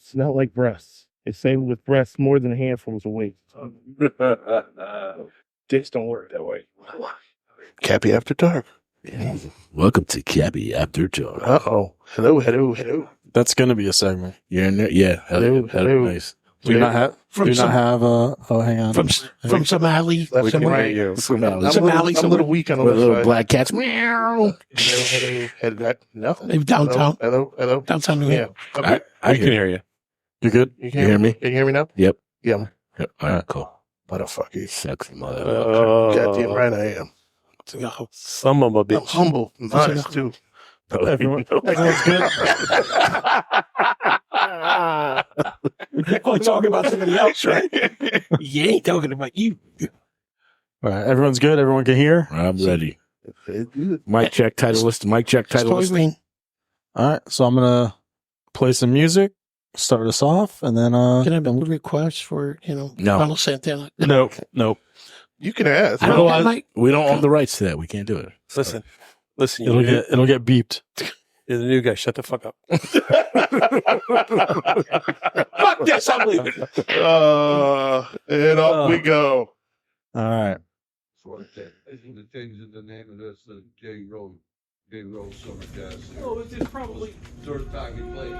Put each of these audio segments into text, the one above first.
smell like breasts. They say with breasts, more than handfuls of waste. Dicks don't work that way. Cappy After Dark. Welcome to Cappy After Dark. Uh-oh. Hello. That's going to be a segment. You're in there? Yeah. Hello. Nice. Do not have, hang on. From Somali. Left and right. you. I'm a little weak on the With left little side. black cats. Meow. Hello. No. Downtown. Hello. Downtown New York. Okay. I can hear you. You good? You You hear me? Can you hear me now? Yep. Yeah. Yep. All right, cool. Motherfucker. Sexy motherfucker. Goddamn right I am. Some of them a I'm bitch. humble. I'm honest, too. Everyone's good. You're only talking about somebody else, right? You ain't talking about you. All right. Everyone's good. Everyone can hear. I'm ready. Mic check, title list. Mic check, title list. Story All right. So I'm going to play some music, start us off, and then, Can I have a request for, No. Carlos Santana? Nope. You can ask. I don't like. We don't own the rights to that. We can't do it. Listen, It'll get beeped. you're the new guy. Shut the fuck up. Fuck this, I'm leaving. And up we go. All right. The change the name of this J Road Summer Jazz. Oh, it's just probably. Third time he played.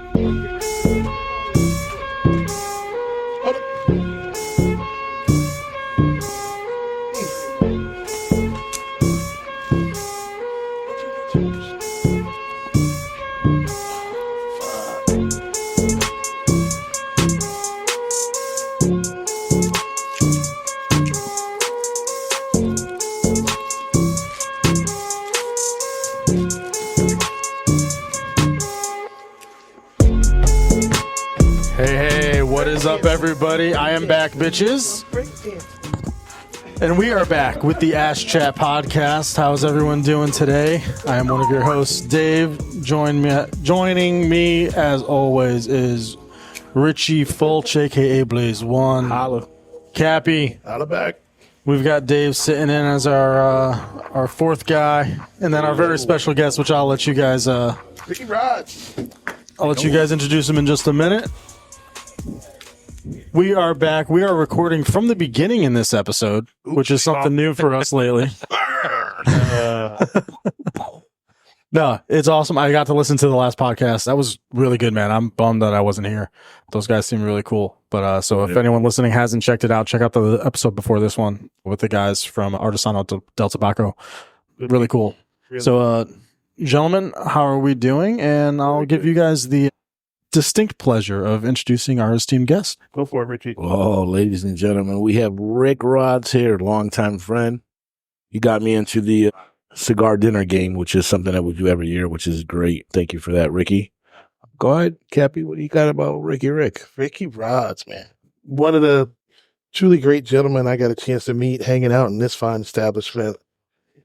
Hey, what is up, everybody? I am back, bitches. And we are back with the Ash Chat podcast. How's everyone doing today? I am one of your hosts, Dave. Joining me, as always, is Richie Fulch, aka Blaze One. Holla. Cappy. Out of back. We've got Dave sitting in as our fourth guy, and then our very special guest, which I'll let you guys Ricky Rodz. introduce him in just a minute. We are back. We are recording from the beginning in this episode, which is something new for us lately. No, it's awesome. I got to listen to the last podcast. That was really good, man. I'm bummed that I wasn't here. Those guys seem really cool. But so if anyone listening hasn't checked it out, check out the episode before this one with the guys from Artesano del Tabaco. Really cool. So, gentlemen, how are we doing? And I'll give you guys the distinct pleasure of introducing our esteemed guest. Go for it, Richie. Oh, ladies and gentlemen, we have Rick Rodz here, longtime friend. You got me into the cigar dinner game, which is something that we do every year, which is great. Thank you for that, Ricky. Go ahead, Cappy. What do you got about Ricky Rodz, man. One of the truly great gentlemen I got a chance to meet hanging out in this fine establishment.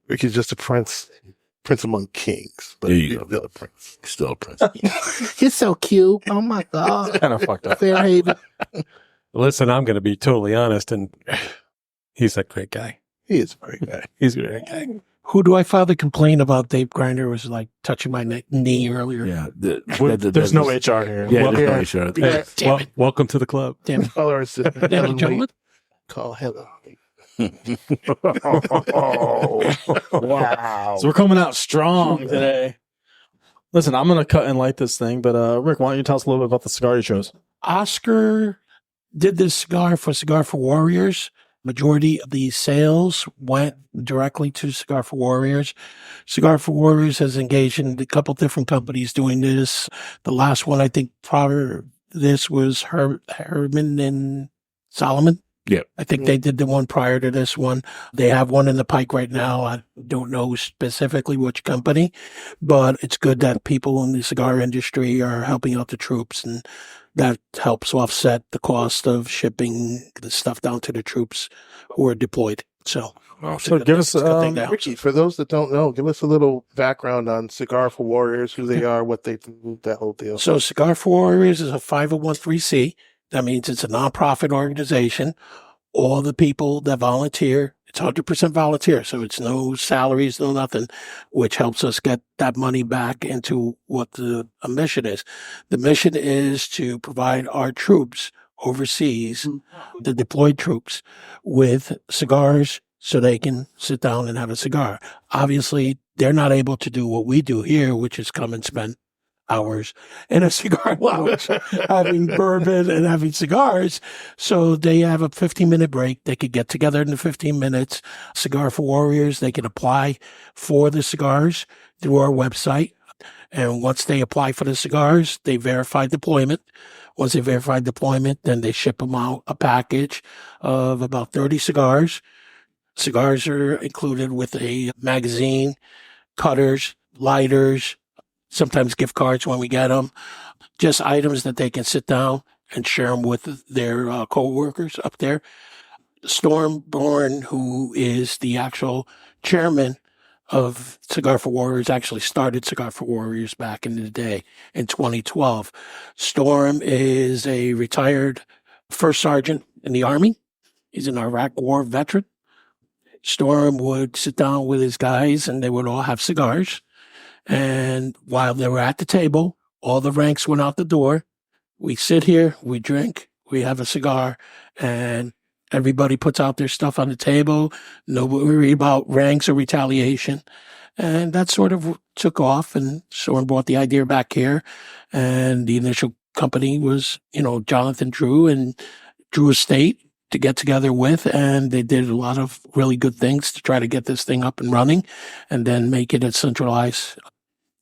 Ricky's just a prince among kings. But There you go. still a prince. Still a prince. You're so cute. Oh my God. Kind of fucked up. Fairhaven. Listen, I'm going to be totally honest, and he's a great guy. He is a great guy. He's a great guy. Who do I file the complaint about? Dave Grinder was like touching my knee earlier. Yeah. There's no HR here. Yeah, Well, there's no HR. Yeah, damn it. Welcome to the club. Damn it. Call her assistant. Damn it, Helen gentlemen. Wade. Call Helen. Wow. So we're coming out strong today. Listen, I'm going to cut and light this thing, but Rick, why don't you tell us a little bit about the cigar you chose? Oscar did this Cigar for Warriors. Majority of the sales went directly to Cigar for Warriors. Cigar for Warriors has engaged in a couple different companies doing this. The last one, I think, prior to this was Herman and Solomon. Yeah. I think they did the one prior to this one. They have one in the pike right now. I don't know specifically which company, but it's good that people in the cigar industry are helping out the troops, and that helps offset the cost of shipping the stuff down to the troops who are deployed. So give us, it's a good thing now. Richie, for those that don't know, give us a little background on Cigar for Warriors, who they are, what they do, that whole deal. So Cigar for Warriors is a 501(c)(3). That means it's a nonprofit organization. All the people that volunteer, It's 100% volunteer, so it's no salaries, no nothing, which helps us get that money back into what the mission is. The mission is to provide our troops overseas, the deployed troops, with cigars so they can sit down and have a cigar. Obviously, they're not able to do what we do here, which is come and spend hours in a cigar lounge having bourbon and having cigars. So they have a 15-minute break. They could get together in the 15 minutes. Cigar for Warriors, they can apply for the cigars through our website. And once they apply for the cigars, they verify deployment. Once they verify deployment, then they ship them out a package of about 30 cigars. Cigars are included with a magazine, cutters, lighters, sometimes gift cards when we get them, just items that they can sit down and share them with their co-workers up there. Storm Bourne, who is the actual chairman of Cigar for Warriors, actually started Cigar for Warriors back in the day in 2012. Storm is a retired first sergeant in the Army. He's an Iraq War veteran. Storm would sit down with his guys and they would all have cigars. And while they were at the table, all the ranks went out the door. We sit here, we drink, we have a cigar, and everybody puts out their stuff on the table. No worry about ranks or retaliation. And that sort of took off, and someone brought the idea back here. And the initial company was, Jonathan Drew and Drew Estate to get together with, and they did a lot of really good things to try to get this thing up and running and then make it a centralized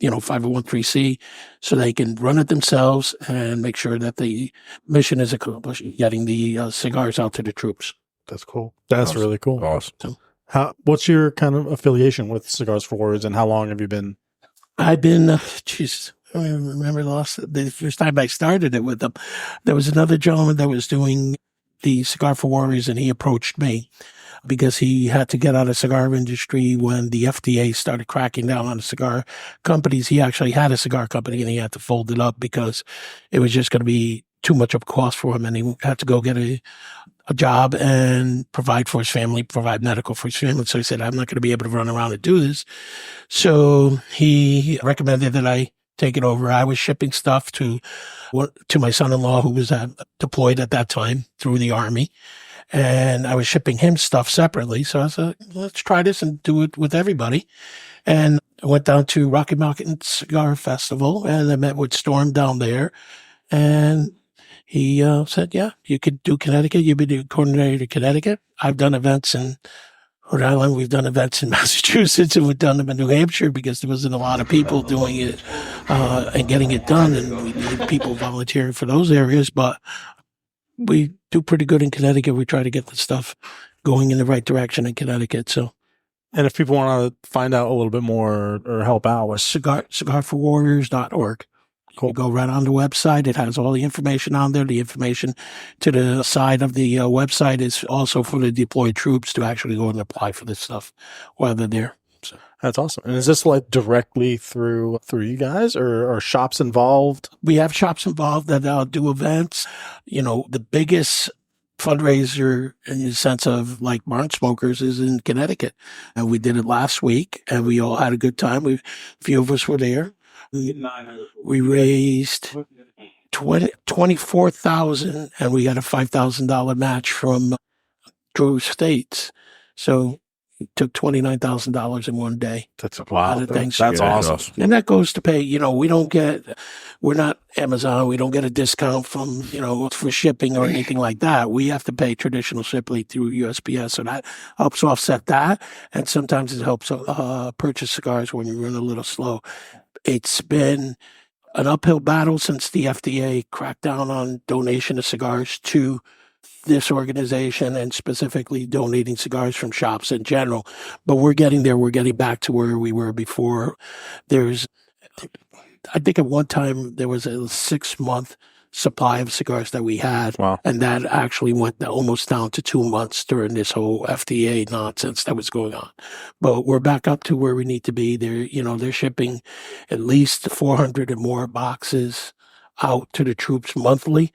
501(c), so they can run it themselves and make sure that the mission is accomplished, getting the cigars out to the troops. That's cool. That's Awesome. really cool. Awesome. What's your kind of affiliation with Cigars for Warriors, and how long have you been? I've been, I don't even remember the first time I started it with them. There was another gentleman that was doing the Cigar for Warriors, and he approached me because he had to get out of cigar industry when the FDA started cracking down on the cigar companies. He actually had a cigar company and he had to fold it up because it was just going to be too much of a cost for him. And he had to go get a job and provide for his family, provide medical for his family. So he said, I'm not going to be able to run around and do this. So he recommended that I take it over. I was shipping stuff to my son-in-law, who was deployed at that time through the Army. And I was shipping him stuff separately. So I said, let's try this and do it with everybody. And I went down to Rocky Mountain Cigar Festival and I met with Storm down there. And he said, yeah, you could do Connecticut. You've been doing coordinator to Connecticut. I've done events in Rhode Island. We've done events in Massachusetts, and we've done them in New Hampshire because there wasn't a lot of people doing it and getting it done. And we need people volunteering for those areas. But we do pretty good in Connecticut. We try to get the stuff going in the right direction in Connecticut. So, And if people want to find out a little bit more or help out with cigarforwarriors.org. Cool. You go right on the website. It has all the information on there. The information to the side of the website is also for the deployed troops to actually go and apply for this stuff while they're there. So. That's awesome. And is this like directly through you guys, or are shops involved? We have shops involved that do events. The biggest fundraiser in the sense of like barn smokers is in Connecticut. And we did it last week and we all had a good time. A few of us were there. We raised $24,000 and we got a $5,000 match from Drew Estates. So it took $29,000 in one day. That's a lot of things. That's awesome. And that goes to pay, we're not Amazon. We don't get a discount from, for shipping or anything like that. We have to pay traditional shipping through USPS. So that helps offset that. And sometimes it helps purchase cigars when you run a little slow. It's been an uphill battle since the FDA cracked down on donation of cigars to this organization and specifically donating cigars from shops in general. But we're getting there. We're getting back to where we were before. I think at one time there was a 6-month supply of cigars that we had. Wow. And that actually went almost down to 2 months during this whole FDA nonsense that was going on. But we're back up to where we need to be. They're shipping at least 400 and more boxes out to the troops monthly.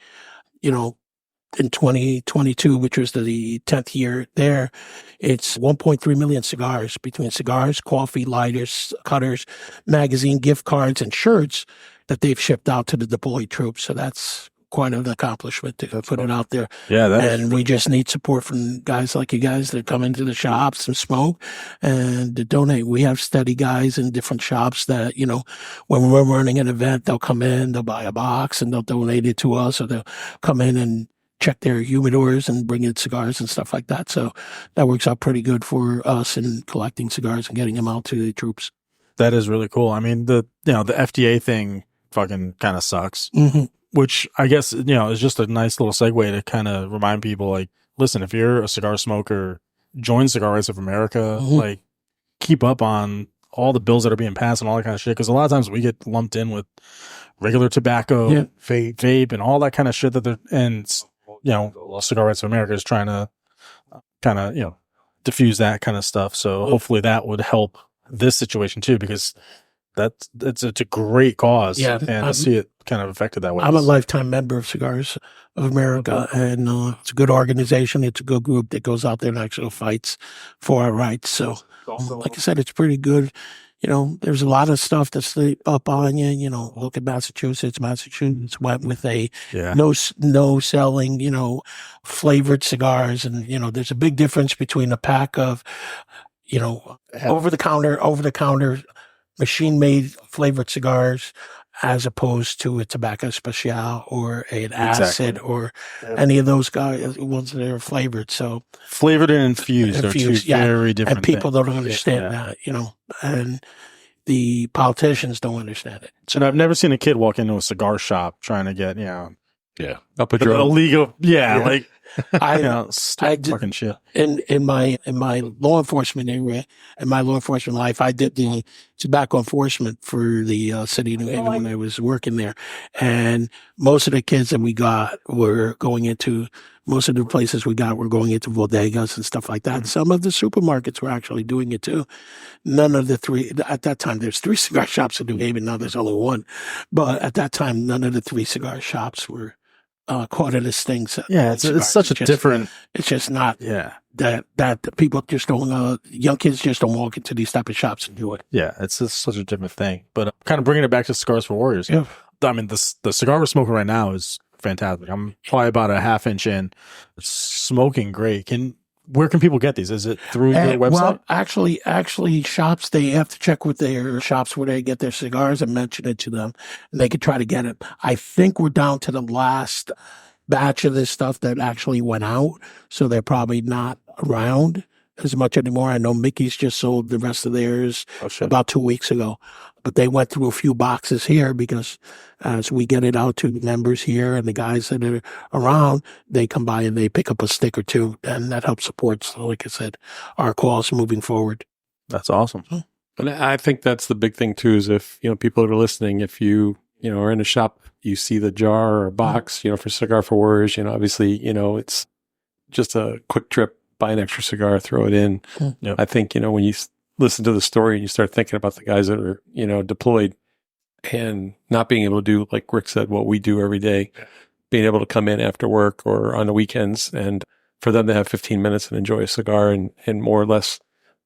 in 2022, which was the 10th year there, it's 1.3 million cigars between cigars, coffee, lighters, cutters, magazine, gift cards, and shirts that they've shipped out to the deployed troops. So that's quite an accomplishment to put it out there. Yeah, and we just need support from guys like you guys that come into the shops and smoke and to donate. We have steady guys in different shops that, you know, when we're running an event, they'll come in, they'll buy a box and they'll donate it to us, or they'll come in and check their humidors and bring in cigars and stuff like that. So that works out pretty good for us in collecting cigars and getting them out to the troops. That is really cool. I mean, the FDA thing fucking kind of sucks. Mm-hmm. Which I guess, you know, is just a nice little segue to kind of remind people, like, listen, if you're a cigar smoker, join Cigar Rights of America. Mm-hmm. Like, keep up on all the bills that are being passed and all that kind of shit. Because a lot of times we get lumped in with regular tobacco, vape, and all that kind of shit that they're, and, you know, Cigar Rights of America is trying to kind of, you know, diffuse that kind of stuff. So hopefully that would help this situation too, because it's a great cause, and to see it kind of affected that way. I'm a lifetime member of Cigars of America, and it's a good organization. It's a good group that goes out there and actually fights for our rights. So, like I said, it's pretty good. You know, there's a lot of stuff that's up on you. You know, look at Massachusetts. Massachusetts went with a no selling, you know, flavored cigars, and you know, there's a big difference between a pack of, you know, over the counter. Machine-made flavored cigars, as opposed to a tobacco special or an acid or any of those ones that are flavored. So flavored and infused are two very different. And people don't understand that, you know, and the politicians don't understand it. So, and I've never seen a kid walk into a cigar shop trying to get, you know, up a drum. Illegal, like. I fucking shit. In my law enforcement area, in my law enforcement life, I did the tobacco enforcement for the city of New Haven when I was working there, and most of the kids that we got were going into most of the places we got were going into bodegas and stuff like that. Some of the supermarkets were actually doing it too. None of the three at that time. There's 3 cigar shops in New Haven. Now there's only 1, but at that time, none of the 3 cigar shops were caught in this thing. So it's such a different. It's just not. That people just don't. Young kids just don't walk into these type of shops and do it. Yeah, it's just such a different thing. But kind of bringing it back to Cigars for Warriors. Yeah, I mean the cigar we're smoking right now is fantastic. I'm probably about a half inch in. It's smoking great. Where can people get these? Is it through your website? Well, actually, shops, they have to check with their shops where they get their cigars and mention it to them, and they can try to get it. I think we're down to the last batch of this stuff that actually went out, so they're probably not around as much anymore. I know Mickey's just sold the rest of theirs about 2 weeks ago, but they went through a few boxes here because as we get it out to the members here and the guys that are around, they come by and they pick up a stick or 2, and that helps support, like I said, our cause moving forward. That's awesome. And I think that's the big thing too, is if, you know, people are listening, if you are in a shop, you see the jar or a box, you know, for Cigar for Warriors, you know, obviously, you know, it's just a quick trip, buy an extra cigar, throw it in. Yep. I think, you know, when you listen to the story and you start thinking about the guys that are, you know, deployed and not being able to do, like Rick said, what we do every day, being able to come in after work or on the weekends, and for them to have 15 minutes and enjoy a cigar and more or less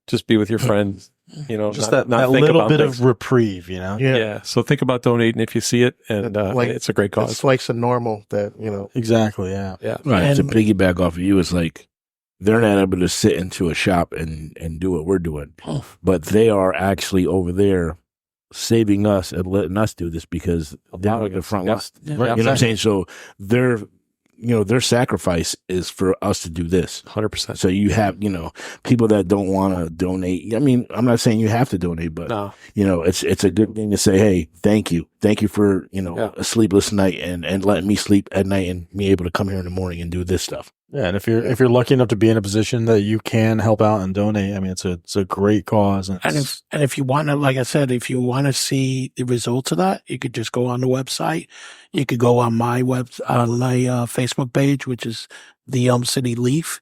just be with your friends, you know, just not that think little about bit things. of reprieve, you know? Yeah. So think about donating if you see it, and it's a great cause. It's like so normal that, you know. Exactly. Yeah. Right. And- To piggyback off of you, it's like they're not able to sit into a shop and do what we're doing, but they are actually over there saving us and letting us do this because they're at the front line. You know what I'm saying? So their sacrifice is for us to do this. 100%. So you have, you know, people that don't want to donate. I mean, I'm not saying you have to donate, but you know, it's a good thing to say, hey, thank you for, you know, a sleepless night and letting me sleep at night and me able to come here in the morning and do this stuff. Yeah, and if you're lucky enough to be in a position that you can help out and donate, I mean, it's a great cause. And if you want to, like I said, if you want to see the results of that, you could just go on the website. You could go on my Facebook page, which is the City Leaf.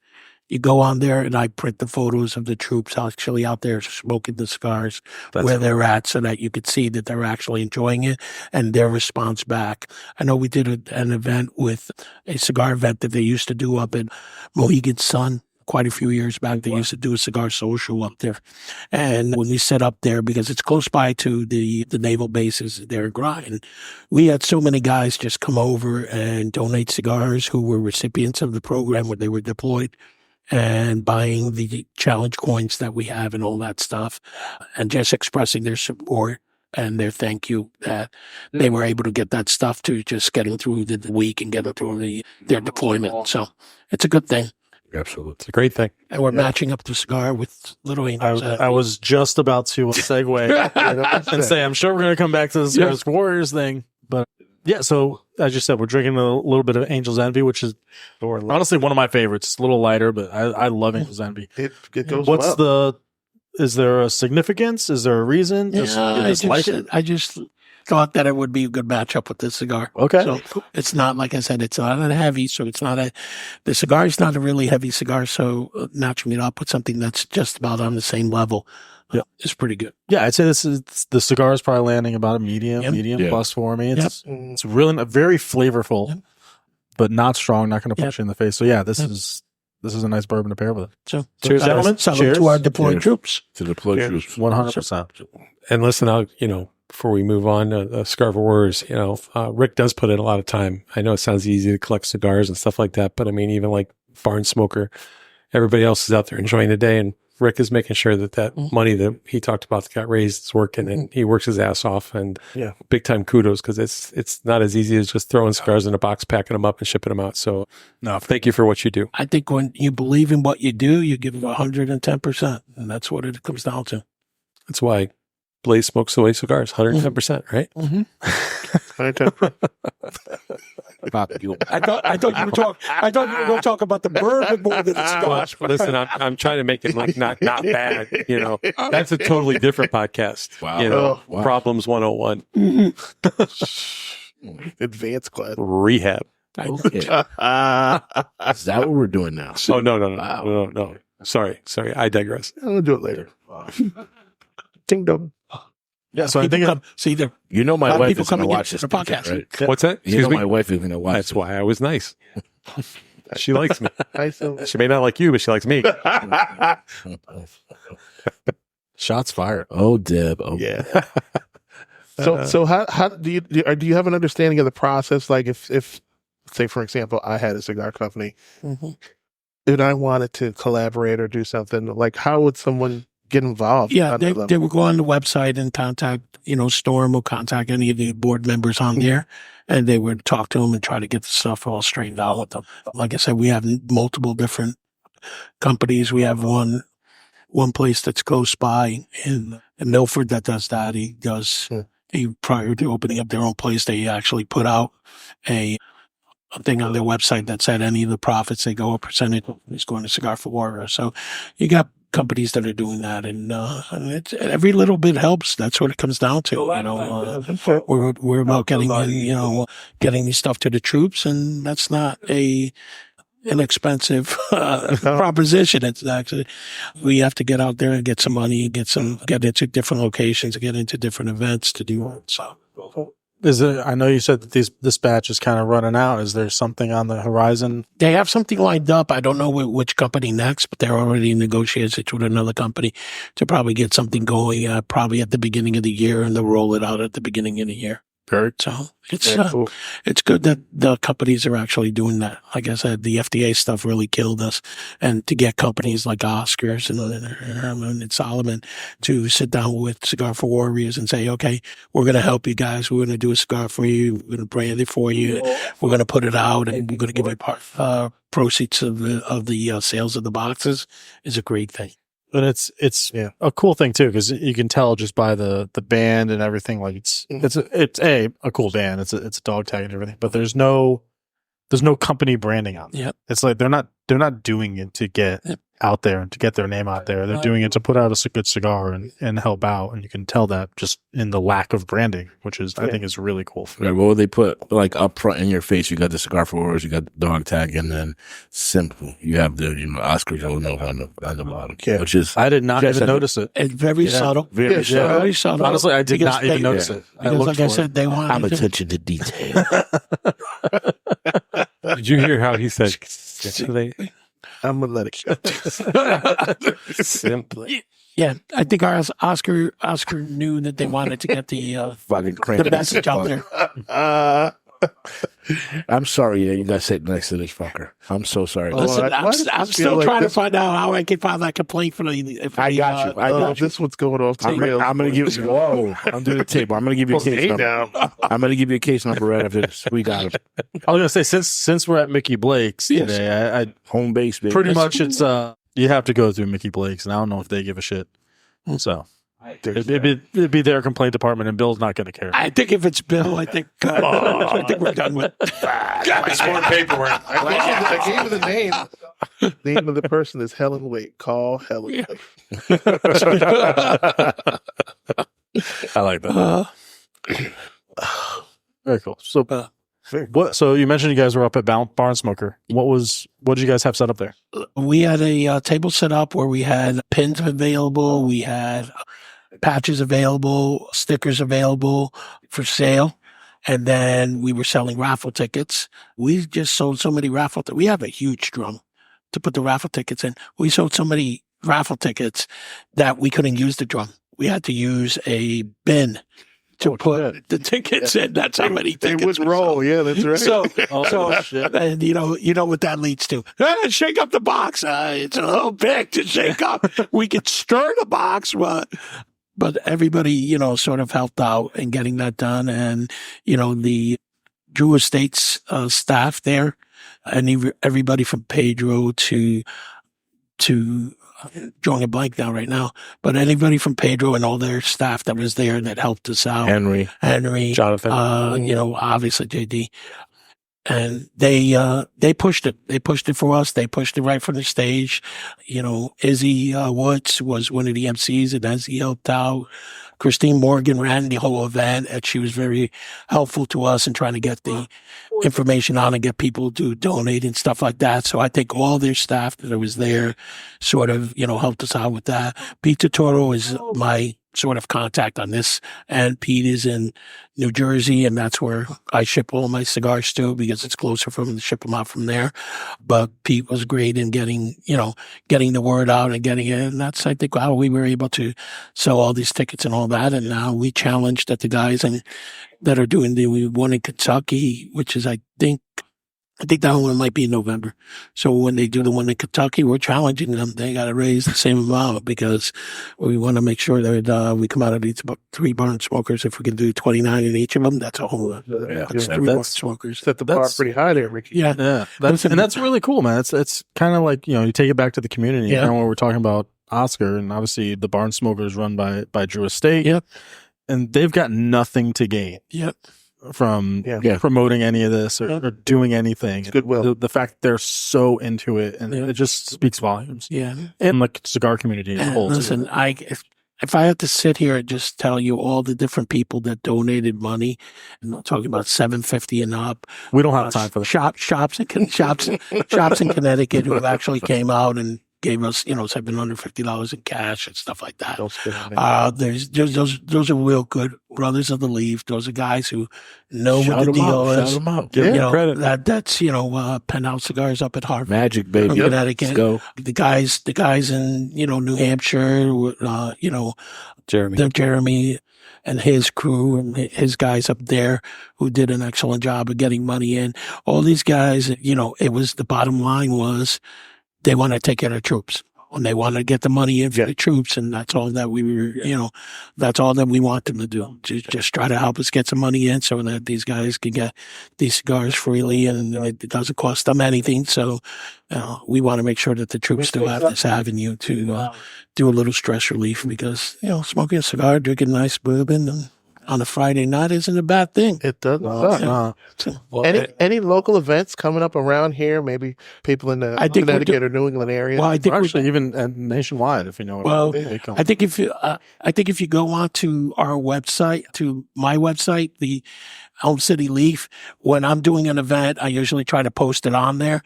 You go on there, and I print the photos of the troops actually out there smoking the cigars where they're at, so that you could see that they're actually enjoying it and their response back. I know we did an event with a cigar event that they used to do up in Mohegan Sun quite a few years back. They used to do a cigar social up there. And when we set up there, because it's close by to the naval bases there in Groton, we had so many guys just come over and donate cigars who were recipients of the program where they were deployed, and buying the challenge coins that we have and all that stuff, and just expressing their support and their thank you that they were able to get that stuff to just get them through the week and get them through their deployment. So it's a good thing. Absolutely. It's a great thing. And we're matching up the cigar with Little Angels. I was just about to segue and say, I'm sure we're going to come back to the Cigars for Warriors thing. But yeah, so as you said, we're drinking a little bit of Angel's Envy, which is honestly one of my favorites. It's a little lighter, but I love Angel's Envy. It goes What's well. is there a significance? Is there a reason? I just thought that it would be a good matchup with this cigar. Okay. So it's not, like I said, it's not a heavy, so it's not the cigar is not a really heavy cigar, so matching it up with something that's just about on the same level is pretty good. Yeah, I'd say the cigar is probably landing about a medium plus for me. It's really very flavorful, but not strong, not going to push you in the face. So yeah, this is a nice bourbon to pair with it. So cheers, gentlemen. Salute to our deployed troops. To the deployed troops. 100%. And listen, before we move on to Cigar for Warriors, Rick does put in a lot of time. I know it sounds easy to collect cigars and stuff like that, but I mean, even like Barn Smoker, everybody else is out there enjoying the day, and Rick is making sure that money that he talked about that got raised is working, and he works his ass off. And big time kudos, because it's not as easy as just throwing cigars in a box, packing them up, and shipping them out. So, thank you for what you do. I think when you believe in what you do, you give it 110%, and that's what it comes down to. That's why Blaze smokes away cigars, 110%, right? Mm-hmm. 110%. I thought you were going to talk about the bourbon more than the cigars. Listen, I'm trying to make it like not bad. That's a totally different podcast. Wow. Problems 101, Advanced class. rehab. Okay. Is that what we're doing now? Oh no. Sorry. I digress. I'll do it later. Ding dong. Yeah, so I think You know my wife people is going to come and watch get this the podcast. right? What's that? You know Excuse me? my wife is going to watch That's this. why I was nice. She likes me. Nice. She may not like you, but she likes me. shots fired. Oh, Deb. Oh, Yeah. So how do you have an understanding of the process? Like if say, for example, I had a cigar company and I wanted to collaborate or do something, like how would someone get involved? Yeah, they would go on the website and contact, Storm will contact any of the board members on there, and they would talk to them and try to get the stuff all straightened out with them. Like I said, we have multiple different companies. We have one place that's close by in Milford that does that. He does, prior to opening up their own place, they actually put out a thing on their website that said any of the profits they go, a percentage is going to Cigar for Warriors. So you got companies that are doing that, and it's, every little bit helps. That's what it comes down to. We're about getting getting these stuff to the troops, and that's not a inexpensive proposition. It's actually, we have to get out there and get some money, get into different locations, get into different events to do it. So. I know you said that this batch is kind of running out. Is there something on the horizon? They have something lined up. I don't know which company next, but they're already in negotiations with another company to probably get something going, probably at the beginning of the year, and they'll roll it out at the beginning of the year. So it's good that the companies are actually doing that. Like I said, the FDA stuff really killed us, and to get companies like Oscars and Solomon to sit down with Cigar for Warriors and say, okay, we're going to help you guys. We're going to do a cigar for you. We're going to brand it for you. We're going to put it out, and we're going to give it proceeds of the sales of the boxes is a great thing. And it's a cool thing too, because you can tell just by the band and everything. Like it's a cool band. It's a dog tag and everything, but there's no company branding on it. Yep. It's like they're not doing it to get out there and to get their name out there. They're doing it to put out a good cigar and help out. And you can tell that just in the lack of branding, which is, I think is really cool. Right, what would they put like up front in your face? You got the Cigar for Wars, you got the dog tag, and then simple. You have the Oscars on the bottom, which is I did not even notice it. It's very subtle. very Very subtle. Honestly, I did not even notice it. I Because looked like I for said, they want I'm attention to detail. Did you hear how he said simply? I'm gonna let it go. Simply. Yeah, I think our Oscar knew that they wanted to get the Fucking crank the message out there. I'm sorry that you got sit next to this fucker. I'm so sorry. Listen, why does I'm this still feel like trying to this- find out how I can file that complaint for the. I got you. I got you. This one's going off the rails. I'm gonna give you. Whoa! Under the table. I'm gonna give you a case Hey, number. now. I'm gonna give you a case number right after this. We got him. I was gonna say since we're at Mickey Blake's today, I Home base, baby. pretty much it's you have to go through Mickey Blake's, and I don't know if they give a shit. So it'd be their complaint department, and Bill's not gonna care. I think if it's Bill, I think we're done with. It's more paperwork. I gave you the name. The name of the person is Helen Wake. Call Helen Wake. I like that. Very cool. So, what? So you mentioned you guys were up at Barn Smoker. What did you guys have set up there? We had a table set up where we had pins available, we had patches available, stickers available for sale, and then we were selling raffle tickets. We just sold so many raffle tickets. We have a huge drum to put the raffle tickets in. We sold so many raffle tickets that we couldn't use the drum. We had to use a bin to put the tickets in. That's how many They tickets would we roll. sold. Yeah, that's right. So, and you know what that leads to. Shake up the box. It's a little big to shake up. We could stir the box, but everybody, sort of helped out in getting that done. And, the Drew Estates staff there, and everybody from Pedro to drawing a blank down right now, but anybody from Pedro and all their staff that was there that helped us out. Henry, Jonathan. Obviously JD. And they pushed it. They pushed it for us. They pushed it right from the stage. Izzy Woods was one of the MCs, and as he helped out, Christine Morgan ran the whole event, and she was very helpful to us in trying to get the information on and get people to donate and stuff like that. So I think all their staff that was there sort of, helped us out with that. Pete Totoro is my sort of contact on this, and Pete is in New Jersey, and that's where I ship all my cigars to because it's closer for him to ship them out from there. But Pete was great in getting the word out and getting it, and that's, I think, how we were able to sell all these tickets and all that. And now we challenged that the guys that are doing the one in Kentucky, which is, I think that one might be in November. So when they do the one in Kentucky, we're challenging them. They got to raise the same amount because we want to make sure that we come out of these 3 Barn Smokers. If we can do 29 in each of them, that's a whole lot. That's 3 Barn Smokers. Set the bar pretty high there, Ricky. Yeah. That's really cool, man. It's kind of like, you take it back to the community. Yeah. And when we're talking about Oscar, and obviously the Barn Smoker is run by Drew Estate. Yep. And they've got nothing to gain. Yep. From promoting any of this or doing anything. It's goodwill. The fact that they're so into it, and it just speaks volumes. Yeah. And like cigar community as a whole. Listen, if I had to sit here and just tell you all the different people that donated money, and I'm talking about $750 and up. We don't have time for that. Shops in Connecticut who actually came out and gave us, $750 in cash and stuff like that. Don't spend it. Those are real good brothers of the leaf. Those are guys who know what the deal is. Shout them out. Give them credit. That's Penthouse Cigars up at Harvard, Magic, baby. Connecticut. Let's go. The guys in New Hampshire, Jeremy and his crew and his guys up there who did an excellent job of getting money in. All these guys, it was, the bottom line was they want to take care of the troops. And they want to get the money in for the troops, and that's all that we were, that's all that we want them to do. Just try to help us get some money in so that these guys can get these cigars freely, and it doesn't cost them anything. So we want to make sure that the troops still have this avenue to do a little stress relief because, smoking a cigar, drinking nice bourbon, and on a Friday night isn't a bad thing. It doesn't suck. Well, Any local events coming up around here? Maybe people in the I think we're Connecticut or New England area. Well, I think Or we actually even nationwide, if you know what Well, I mean. I think if you go on to our website, to my website, the Elm City Leaf, when I'm doing an event, I usually try to post it on there.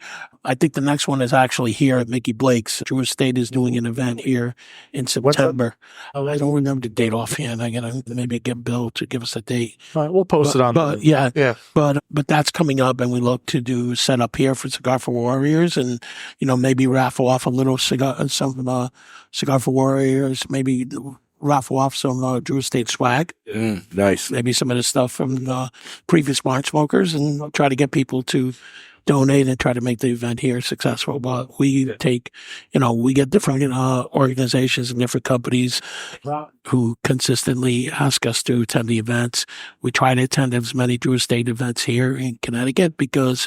I think the next one is actually here at Mickey Blake's. Drew Estate is doing an event here in September. I don't remember the date offhand. I gotta maybe get Bill to give us a date. All right, we'll post it on. But yeah, Yeah. but that's coming up, and we look to do set up here for Cigar for Warriors, and maybe raffle off a little cigar, some Cigar for Warriors, maybe raffle off some Drew Estate swag, Nice. maybe some of the stuff from previous barn smokers, and try to get people to donate and try to make the event here successful. But we take, we get different organizations and different companies who consistently ask us to attend the events. We try to attend as many Drew Estate events here in Connecticut because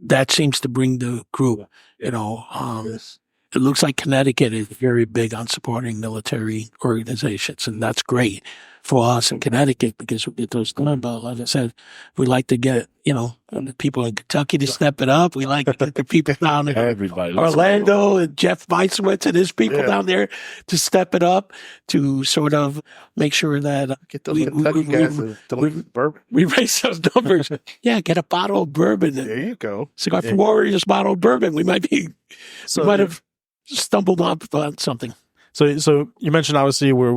that seems to bring the group. It looks like Connecticut is very big on supporting military organizations, and that's great for us in Connecticut because we get those done. But like I said, we like to get, the people in Kentucky to step it up. We like to get the people down in Everybody. Orlando and Jeff Meisowitz and his people down there to step it up to sort of make sure that Get those Kentucky guys to bourbon. we raise those numbers. Yeah, get a bottle of bourbon. There you go. Cigar for Warriors bottle of bourbon. We might have stumbled on something. So you mentioned obviously where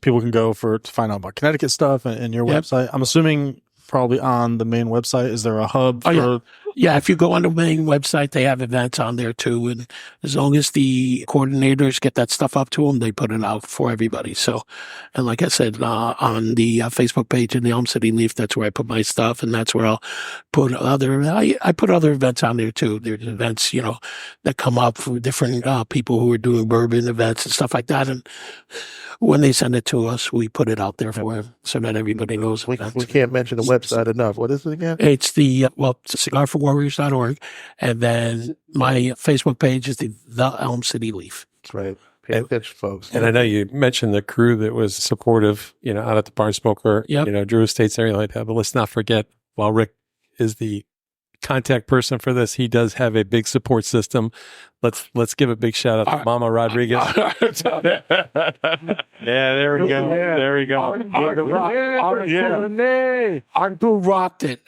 people can go to find out about Connecticut stuff and your website. I'm assuming probably on the main website. Is there a hub for? Yeah, if you go on the main website, they have events on there too. And as long as the coordinators get that stuff up to them, they put it out for everybody. So, and like I said, on the Facebook page in the Elm City Leaf, that's where I put my stuff, and that's where I'll put I put other events on there too. There's events, that come up for different people who are doing bourbon events and stuff like that. And when they send it to us, we put it out there for them so that everybody knows. We can't mention the website enough. What is it again? It's the cigarforwarriors.org, and then my Facebook page is the Elm City Leaf. That's right. Pay attention, folks. And I know you mentioned the crew that was supportive, out at the Barn Smoker, Drew Estates, everything like that. But let's not forget, while Rick is the contact person for this, he does have a big support system. Let's give a big shout out to Mama Rodriguez. Yeah, there we go. There we go. Who rocked it.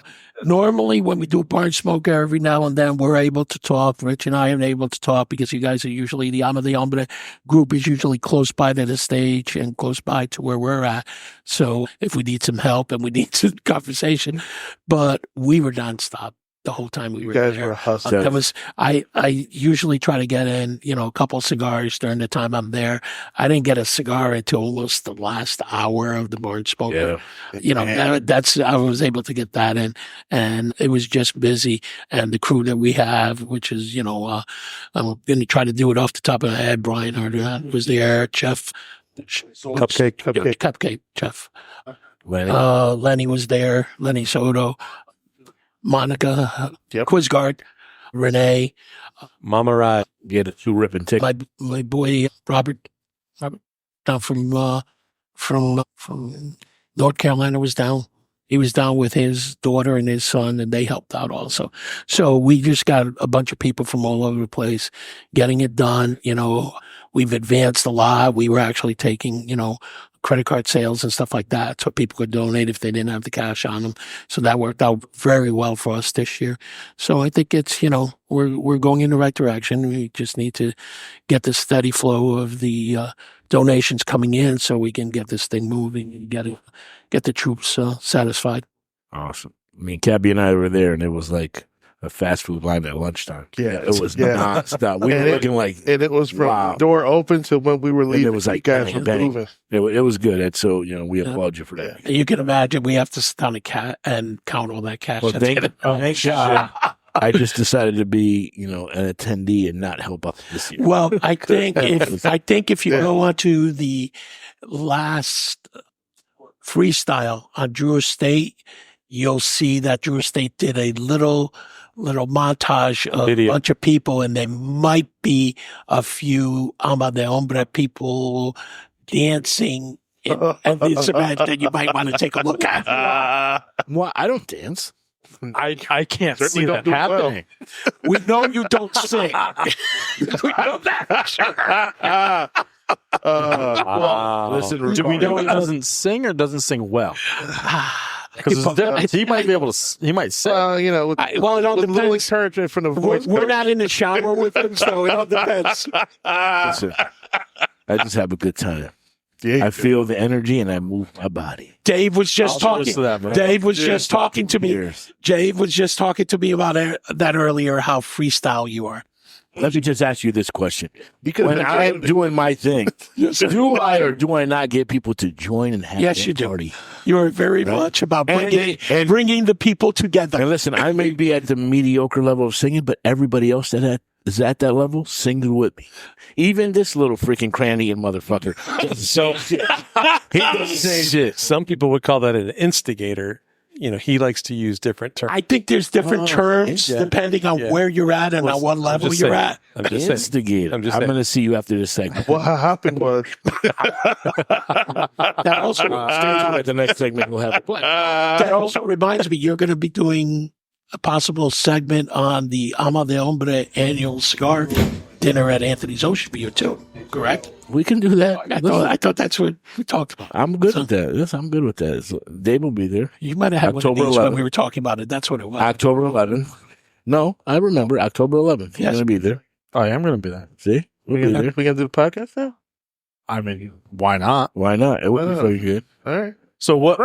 Normally, when we do Barn Smoker, every now and then we're able to talk. Rich and I are able to talk because you guys are usually the Hombre group is usually close by to the stage and close by to where we're at. So if we need some help and we need some conversation, but we were nonstop the whole time we were You guys there. were hustling. That was I usually try to get in, a couple cigars during the time I'm there. I didn't get a cigar until almost the last hour of the Barn Smoker. That's I was able to get that in, and it was just busy. And the crew that we have, which is, I'm going to try to do it off the top of my head. Brian Hardman was there, Jeff. Cupcake, Jeff. Lenny was there, Lenny Soto. Monica, Quizguard, Renee, Mama Rod. Yeah, the two ripping tickets. my boy Robert down from North Carolina was down. He was down with his daughter and his son, and they helped out also. So we just got a bunch of people from all over the place getting it done. We've advanced a lot. We were actually taking, credit card sales and stuff like that so people could donate if they didn't have the cash on them. So that worked out very well for us this year. So I think it's, we're going in the right direction. We just need to get the steady flow of the donations coming in so we can get this thing moving and get the troops satisfied. Awesome. I mean, Cappy and I were there, and it was like a fast food line at lunchtime. Yeah, it was nonstop. We were looking like, and it was from door open to when we were leaving. And it was like you guys bang, were bang. moving. It was good. And so, we applaud you for that. You can imagine we have to sit down and count all that cash. Well, thank God. I just decided to be, an attendee and not help out this year. Well, I think if you go onto the last freestyle on Drew Estate, you'll see that Drew Estate did a little montage of a bunch of people, and there might be a few Ama de Hombre people dancing and it's a match that you might want to take a look at. Well, I don't dance. I can't Certainly see don't that do it well. happening. We know you don't sing. We know that. Listen, Do we know he doesn't sing or doesn't sing well? Because he might be able to. He might sing. You know, with, It all with a little depends. encouragement from the voice. We're coach. not in the shower with him, so it all depends. listen, I just have a good time. Yeah, I feel the energy and I move my body. Dave was just I'll cheers talking. to that, man. Dave was just talking to me. Cheers. Dave was just talking to me about that earlier. How freestyle you are. Let me just ask you this question. because When I am doing my thing, do I or do I not get people to join and have Yes, that you do. party? You're very much about And bringing the people together. And listen, I may be at the mediocre level of singing, but everybody else that is at that level sings with me. Even this little freaking cranny and motherfucker. So he does the same shit. Some people would call that an instigator. You know, he likes to use different terms. I think there's different terms yeah. depending on where you're at and on what level you're at. I'm just saying. Instigator. I'm I'm just saying. going to see you after this segment. what happened was That also, Stay tuned at the next segment. We'll have a play. that also reminds me, you're going to be doing a possible segment on the Ama de Hombre annual cigar dinner at Anthony's Ocean View too. Correct? We can do that. I thought that's what we talked about. I'm good with that. Yes, I'm good with that. So Dave will be there. You might have had October one of these when 11th. we were talking about it. That's what it was. October 11th. No, I remember October 11th. He's Yes. going to be there. I am going to be there. See? We'll be there. we gonna do the podcast now. I mean, why not? Why not? It would be Why not? very good. All right. So what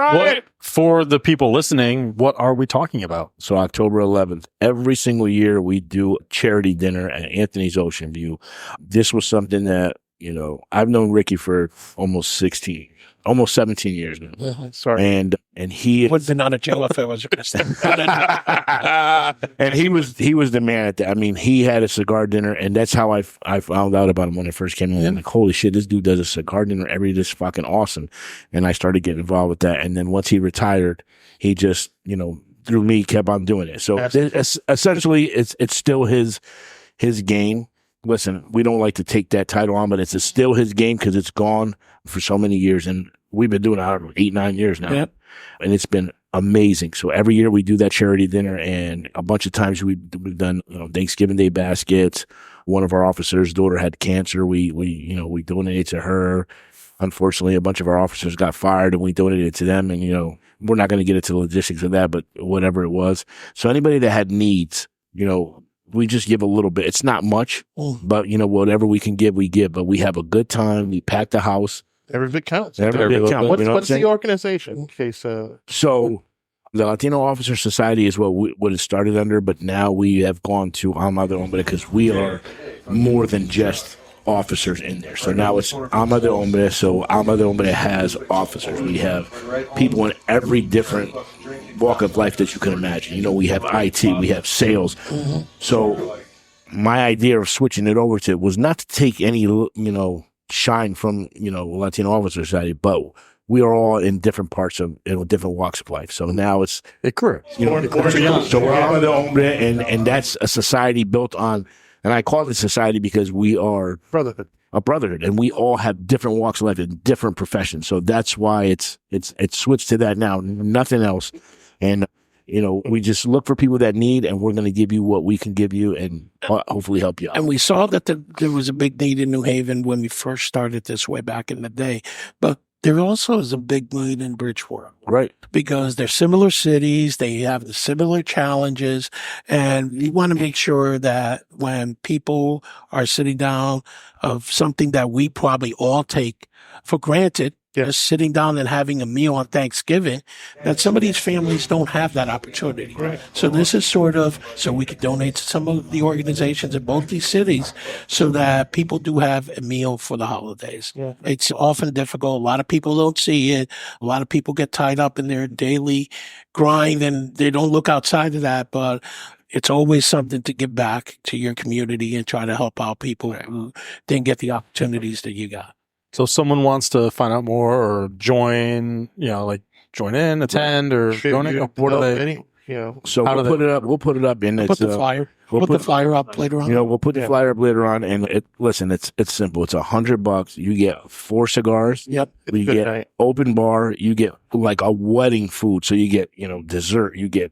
for the people listening, what are we talking about? So October 11th, every single year we do a charity dinner at Anthony's Ocean View. This was something that, you know, I've known Ricky for almost 17 years now. Sorry. And he Would have been on a jail if it was and he was the man at that. I mean, he had a cigar dinner, and that's how I found out about him when I first came in. I'm like, holy shit, this dude does a cigar dinner every day. This is fucking awesome. And I started getting involved with that. And then once he retired, he just, you know, through me kept on doing it. So essentially, it's still his game. Listen, we don't like to take that title on, but it's still his game because it's gone for so many years, and we've been doing it, I don't know, 8-9 years now. Yep. And it's been amazing. So every year we do that charity dinner, and a bunch of times we've done, you know, Thanksgiving Day baskets. One of our officers' daughter had cancer. We donated to her. Unfortunately, a bunch of our officers got fired, and we donated to them. And, you know, we're not going to get into the logistics of that, but whatever it was. So anybody that had needs, you know, we just give a little bit. It's not much, but, you know, whatever we can give, we give. But we have a good time. We pack the house. Every bit counts. Every bit counts. What's, You know what what's I'm the saying? organization? In case So the Latino Officer Society is what it started under, but now we have gone to Alma de Hombre because we are more than just officers in there. So now it's Alma de Hombre. So Alma de Hombre has officers. We have people in every different walk of life that you can imagine. You know, we have IT, we have sales. So my idea of switching it over to was not to take any, you know, shine from, you know, Latino Officer Society, but we are all in different parts of, you know, different walks of life. So now it's, It grew. you know, so we're Alma de Hombre, and that's a society built on, and I call it society because we are brotherhood. a brotherhood, and we all have different walks of life and different professions. So that's why it's switched to that now, nothing else. And, you know, we just look for people that need, and we're going to give you what we can give you and hopefully help you out. And we saw that there was a big need in New Haven when we first started this way back in the day. But there also is a big need in Bridgeport. Right. Because they're similar cities, they have the similar challenges, and we want to make sure that when people are sitting down of something that we probably all take for granted, just sitting down and having a meal on Thanksgiving, that some of these families don't have that opportunity. Right. So this is sort of, so we could donate to some of the organizations in both these cities so that people do have a meal for the holidays. Yeah. It's often difficult. A lot of people don't see it. A lot of people get tied up in their daily grind and they don't look outside of that, but it's always something to give back to your community and try to help out people who didn't get the opportunities that you got. So if someone wants to find out more or join, you know, like join in, attend, or donate, what do they? you know. So How we'll do put it up. We'll put it up, and Put it's the flyer. we'll Put the flyer up later on. You know, we'll put the Yeah. flyer up later on, and listen, it's simple. It's $100. You get 4 cigars. Yep. It's You good get night. open bar. You get like a wedding food. So you get dessert. You get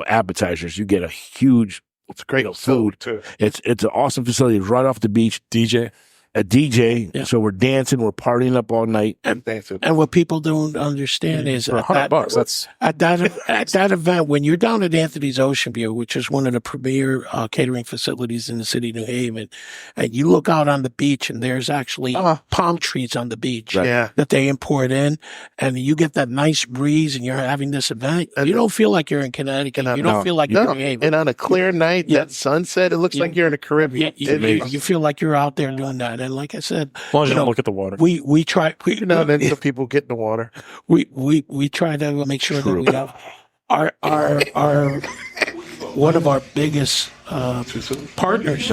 appetizers. You get a huge It's great food. too. It's an awesome facility right off the beach. DJ. A DJ. Yeah. So we're dancing. We're partying up all night. Dancing. And what people don't understand is For $100, that's at that event, when you're down at Anthony's Ocean View, which is one of the premier catering facilities in the city of New Haven, and you look out on the beach, and there's actually palm trees on the beach Yeah. that they import in, and you get that nice breeze, and you're having this event. You don't feel like you're in Connecticut. You don't feel like you're in New Haven. And on a clear night, Yeah. that sunset, it looks like you're in the Caribbean. You feel like you're out there doing that. And like I said, As long as you don't look at the water. we try. Then some people get in the water. We try to make sure that we have our one of our biggest partners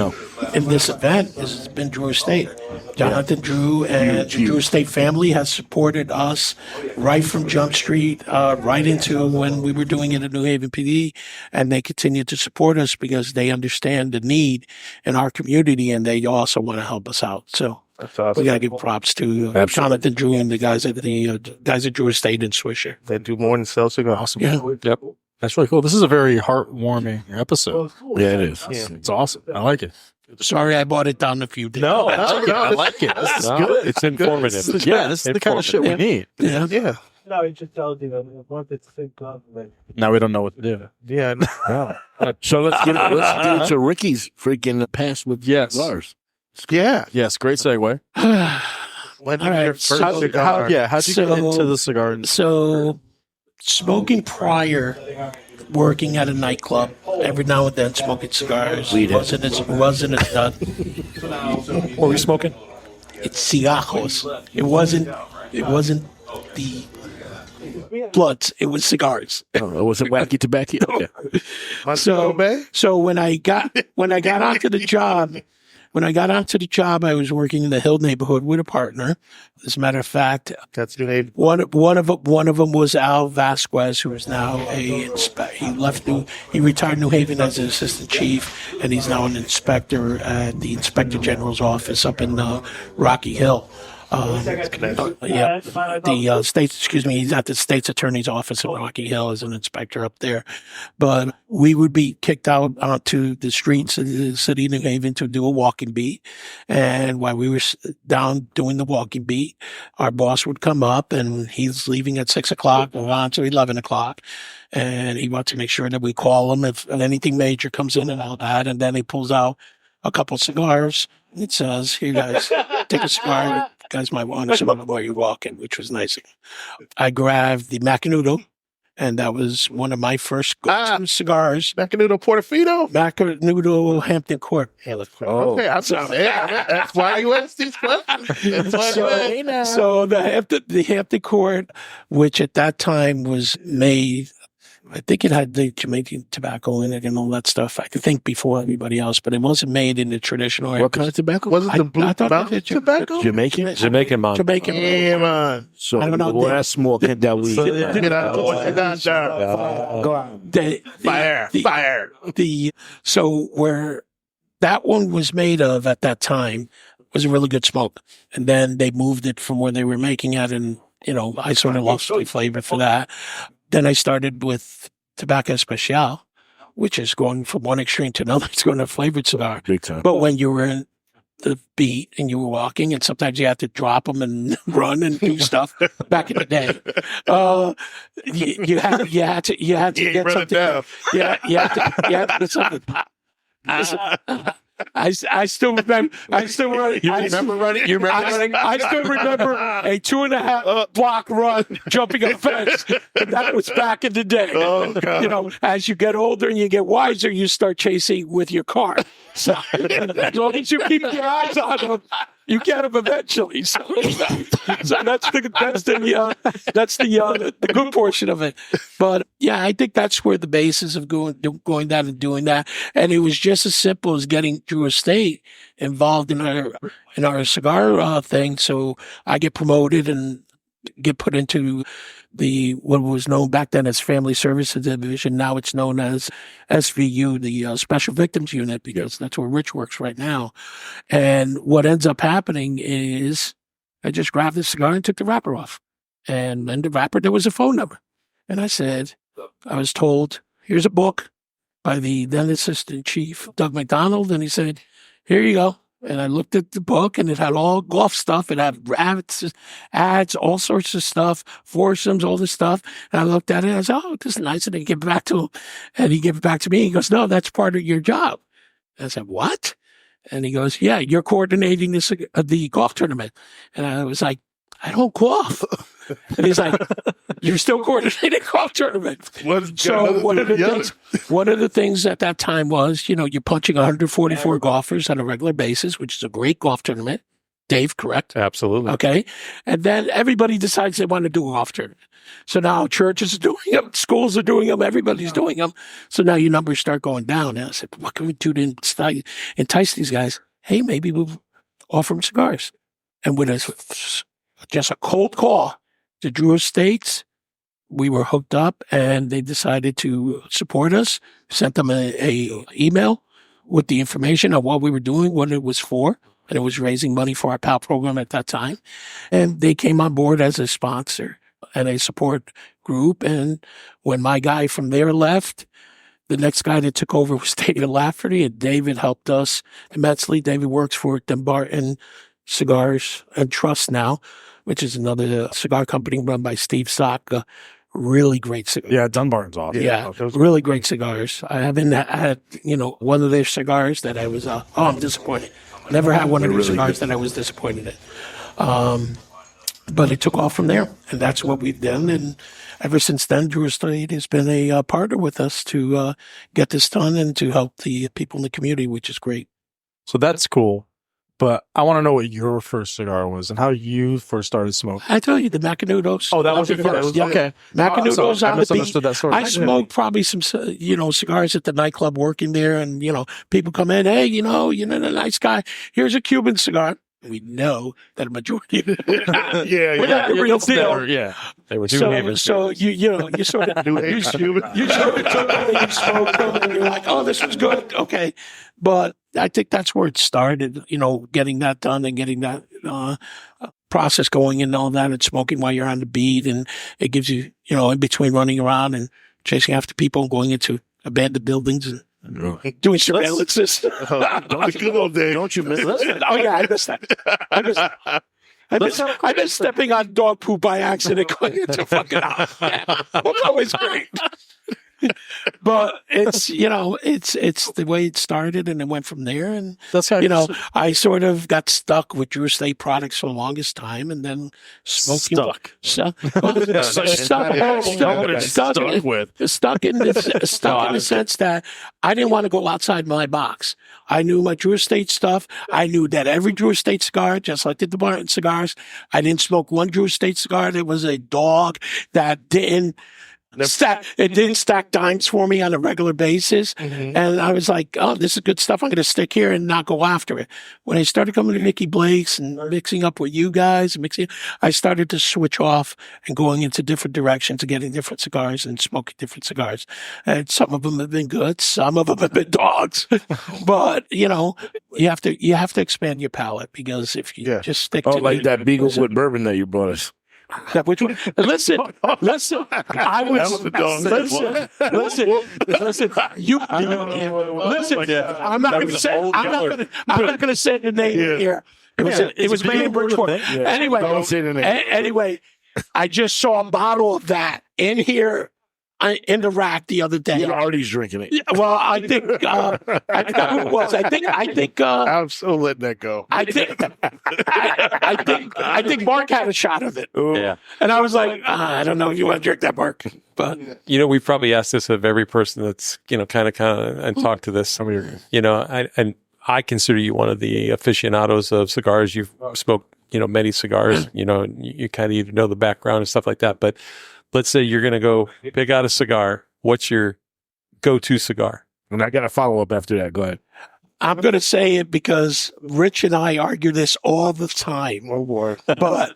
in this event has been Drew Estate. Jonathan Drew and the Drew Estate family has supported us right from Jump Street, right into when we were doing it at New Haven PD, and they continue to support us because they understand the need in our community, and they also want to help us out. So That's awesome. we got to give props to Jonathan Drew and the guys at Drew Estate in Swisher. They do more than sell cigars. Yeah. Yep. that's really cool. This is a very heartwarming episode. Yeah, it is. Yeah. It's awesome. I like it. Sorry, I bought it down a few days. No, I like it. This is No, good. It's informative. Yeah, this is the kind of shit we need. Yeah. Yeah. No, it just tells you that I wanted to think government. Now we don't know what to do. Yeah. So let's get into Ricky's freaking pass with Yes. cigars. Yeah. Yes, great segue. When All right, your first so- cigar? How'd you get So- into the cigar? So, smoking prior, working at a nightclub, every now and then smoking cigars. Wasn't as done. What were you smoking? It's cigars. It wasn't the blunts. It was cigars. Oh, it wasn't wacky tobacco. Yeah. Montego Bay? So when I got onto the job, I was working in the Hill neighborhood with a partner. As a matter of fact, That's New Haven. one of them was Al Vasquez, who is now he retired New Haven as an assistant chief, and he's now an inspector at the Inspector General's office up in Rocky Hill. The he's at the state's attorney's office in Rocky Hill as an inspector up there. But we would be kicked out onto the streets of the city of New Haven to do a walking beat. And while we were down doing the walking beat, our boss would come up, and he's leaving at 6 o'clock or on to 11 o'clock. And he wants to make sure that we call him if anything major comes in and out of that. And then he pulls out a couple cigars. It says, "Here, guys, take a cigar. You guys might want some while you're walking," which was nice. I grabbed the Macanudo, and that was one of my first go-to cigars. Macanudo Portofino? Macanudo Hampton Court. Okay, that's why you asked these questions. That's why you asked. So the Hampton Court, which at that time was made, I think it had the Jamaican tobacco in it and all that stuff. I think before everybody else, but it wasn't made in the traditional. What kind of tobacco? Was it the Blue I thought Mountain it- tobacco? Jamaican? Jamaican mom. Jamaican. Yeah, man. So I don't know. the last smoking that we Get out. go on. Fire. So where that one was made of at that time was a really good smoke. And then they moved it from where they were making it, and, I sort of lost the flavor for that. Then I started with Tobacco Especial, which is going from one extreme to another. It's going to flavored cigar. Big time. But when you were in the beat and you were walking, and sometimes you had to drop them and run and do stuff back in the day, you had to get something. Yeah, you had to get something. I still remember. I still remember running. You remember running? I still remember a 2.5 block run jumping a fence. And that was back in the day. Oh, God. As you get older and you get wiser, you start chasing with your car. So as long as you keep your eyes on them, you get them eventually. So that's the good portion of it. But yeah, I think that's where the basis of going down and doing that. And it was just as simple as getting Drew Estate involved in our cigar thing. So I get promoted and get put into what was known back then as Family Services Division. Now it's known as SVU, the Special Victims Unit, because that's where Rich works right now. And what ends up happening is I just grabbed the cigar and took the wrapper off. And in the wrapper, there was a phone number. And I was told, here's a book by the then Assistant Chief, Doug McDonald. And he said, here you go. And I looked at the book, and it had all golf stuff. It had ads, all sorts of stuff, foursomes, all this stuff. And I looked at it, and I said, oh, this is nice. And I gave it back to him. And he gave it back to me. He goes, no, that's part of your job. And I said, what? And he goes, yeah, you're coordinating the golf tournament. And I was like, I don't golf. And he's like, you're still coordinating a golf tournament. So one of the things at that time was, you're punching 144 golfers on a regular basis, which is a great golf tournament. Dave, correct? Absolutely. Okay. And then everybody decides they want to do a golf tournament. So now churches are doing them, schools are doing them, everybody's doing them. So now your numbers start going down. And I said, what can we do to entice these guys? Hey, maybe we'll offer them cigars. And with just a cold call to Drew Estates, we were hooked up, and they decided to support us. Sent them a email with the information of what we were doing, what it was for, and it was raising money for our PAL program at that time. And they came on board as a sponsor and a support group. And when my guy from there left, the next guy that took over was David Lafferty, and David helped us immensely. David works for Dumbarton Cigars and Trust now, which is another cigar company run by Steve Sock. Really great cigars. Yeah, Dunbarton's awesome. Yeah, really great cigars. I haven't had, one of their cigars that I was, I'm disappointed. Never had one of their cigars that I was disappointed in. But it took off from there, and that's what we've done. And ever since then, Drew Estate has been a partner with us to get this done and to help the people in the community, which is great. So that's cool. But I want to know what your first cigar was and how you first started smoking. I tell you, the Macanudos. Oh, that was your first? Yeah. Okay. Macanudos I on the misunderstood beat. that story. I smoked probably some, cigars at the nightclub working there. And, people come in, hey, you're the nice guy. Here's a Cuban cigar. We know that a majority of it. We're not the real deal. Yeah. They were So you sort of took it and you smoked them and you're like, oh, this was good. Okay. But I think that's where it started, getting that done and getting that process going and all that, and smoking while you're on the beat. And it gives you, in between running around and chasing after people and going into abandoned buildings and doing surveillances. Don't you miss that? Oh, yeah, I missed that. I missed stepping on dog poop by accident going into a fucking house. Yeah. That's always great. But it's the way it started, and it went from there. And that's how I sort of got stuck with Drew Estate products for the longest time, and then smoking stuck in the sense that I didn't want to go outside my box. I knew my Drew Estate stuff. I knew that every Drew Estate cigar, just like the Dumbarton cigars, I didn't smoke one Drew Estate cigar. There was a dog that didn't stack dimes for me on a regular basis. Mm-hmm. And I was like, oh, this is good stuff. I'm going to stick here and not go after it. When I started coming to Nicky Blake's and mixing up with you guys, I started to switch off and going into different directions and getting different cigars and smoking different cigars. And some of them have been good. Some of them have been dogs. But, you have to expand your palate, because if you just stick to like that Beaglewood bourbon that you brought us. Which one? Listen. I was listen. You listen. I'm not going to say the name here. It was made in Bridgeport. Anyway, don't say the name. Anyway, I just saw a bottle of that in here. In the rack the other day. Yeah, Artie's drinking it. Well, I think I forgot who it was. I think I'm so letting that go. I think Mark had a shot of it. Yeah. And I was like, I don't know if you want to drink that, Mark. But we've probably asked this of every person that's, kind of and talked to this. Some of your, I consider you one of the aficionados of cigars. You've smoked, many cigars, you kind of even know the background and stuff like that. But let's say you're going to go pick out a cigar. What's your go-to cigar? And I got a follow-up after that. Go ahead. I'm going to say it because Rich and I argue this all the time. Oh boy. But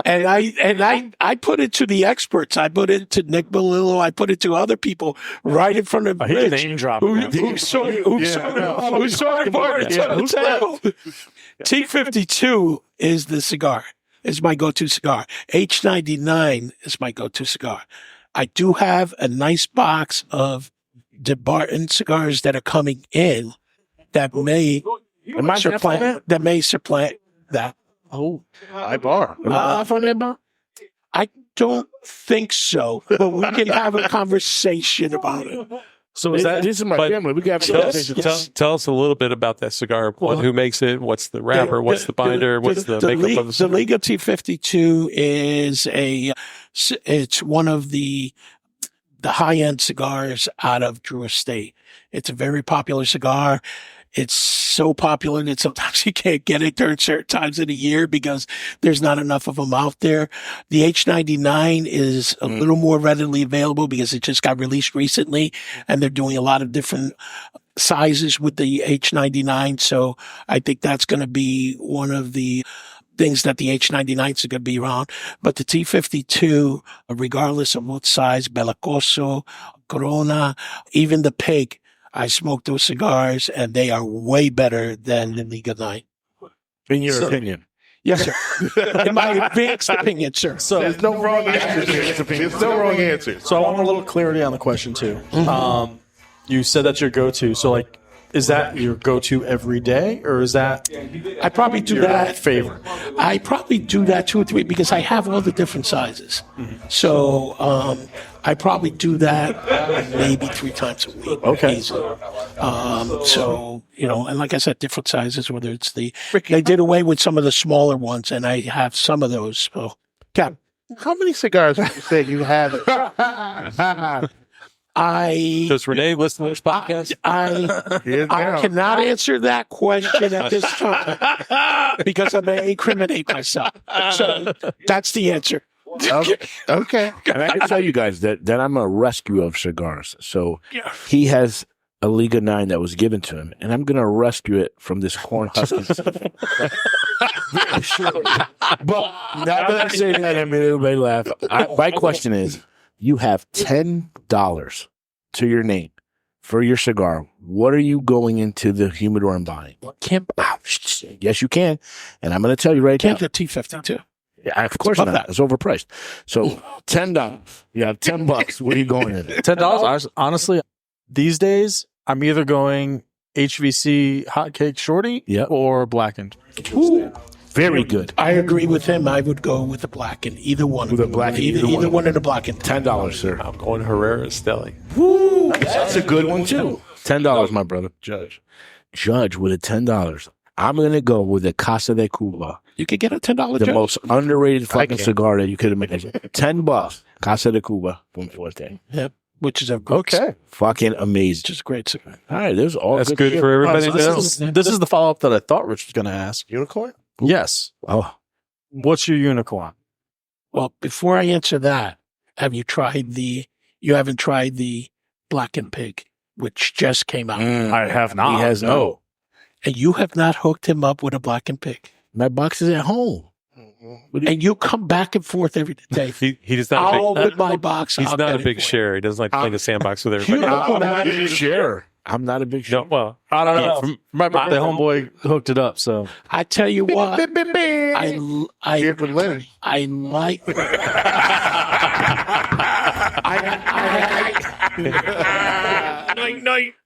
I put it to the experts. I put it to Nick Belillo. I put it to other people right in front of He's Rich. name dropping. Who's talking about it on the table? T52 is the cigar. Is my go-to cigar. H99 is my go-to cigar. I do have a nice box of De Barton cigars that are coming in that may supplant that. Oh, high bar. I don't think so, but we can have a conversation about it. So is that This is my family. We can have a conversation. Tell us a little bit about that cigar. Who makes it? What's the wrapper? What's the binder? What's the makeup of the cigar? The Liga T52 is it's one of the high-end cigars out of Drew Estate. It's a very popular cigar. It's so popular that sometimes you can't get it during certain times of the year because there's not enough of them out there. The H99 is a little more readily available because it just got released recently, and they're doing a lot of different sizes with the H99. So I think that's going to be one of the things that the H99s are going to be around. But the T52, regardless of what size, Bellicoso, Corona, even the Pig, I smoke those cigars, and they are way better than the Liga 9. In your opinion. Yes, sir. In my advanced opinion, sir. so? There's no wrong answer. There's no wrong answer. So I want a little clarity on the question too. You said that's your go-to. So like, is that your go-to every day, or is that I probably do your that. favorite? I probably do that 2 or 3 because I have all the different sizes. So I probably do that maybe 3 times a week. Okay. Easily. So, and like I said, different sizes, whether it's they did away with some of the smaller ones, and I have some of those. So, Cap, How many cigars would you say you have? Does Renee listen to this podcast? I cannot answer that question at this time because I may incriminate myself. So that's the answer. Okay. And I can tell you guys that I'm a rescue of cigars. So he has a Liga 9 that was given to him, and I'm going to rescue it from this corn husky. But now that I say that, I mean, everybody laugh. My question is, you have $10 to your name for your cigar. What are you going into the humidor and buying? Yes, you can. And I'm going to tell you right now. Can't the T52. Yeah, of course not. It's overpriced. So $10. You have $10. What are you going in? $10. Honestly, these days I'm either going HVC hot cake shorty or blackened. Very good. I agree with him. I would go with the blackened. Either one. With a blackened, either one of the blackened. $10, sir. I'm going Herrera Steli. That's a good one too. $10, my brother. Judge with a $10. I'm gonna go with the Casa de Cuba. You could get a $10 The Judge. most underrated fucking cigar that you could have made. $10. Casa de Cuba from Fuerte. Yep. Which is Fucking amazing. just a great cigar. All right, there's all That's good for everybody to know. This is the follow-up that I thought Rich was going to ask. Unicorn? Yes. Oh, What's your unicorn? Well, before I answer that, you haven't tried the Blackened Pig, which just came out. I have not. he has no. And you have not hooked him up with a Blackened Pig. My box is at home. And you come back and forth every day. He does not. I'll open my box. He's I'll not get a it big for you. share. He doesn't like playing the sandbox with everybody. I'm not a big share. I'm not a big share. No, well, I don't know. For my birthday, homeboy hooked it up. So I tell you what, Here for Lenny. I like.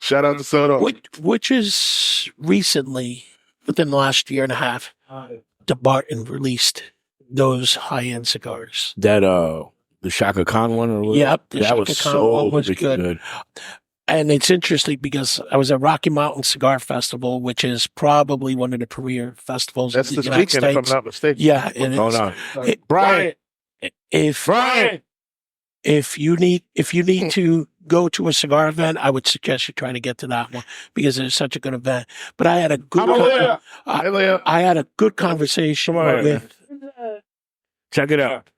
Shout out to Soto. Which is recently, within the last year and a half, De Barton released those high-end cigars. That the Shaka Khan one or what? Yep, the that Shaka was Khan so one was freaking good. And it's interesting because I was at Rocky Mountain Cigar Festival, which is probably one of the premier festivals That's in the this United weekend, if I'm States. not mistaken. Yeah, it is. Hold on. Brian, if you need to go to a cigar event, I would suggest you try to get to that one because it's such a good event. But I had a good, I had a good conversation with. Check it out.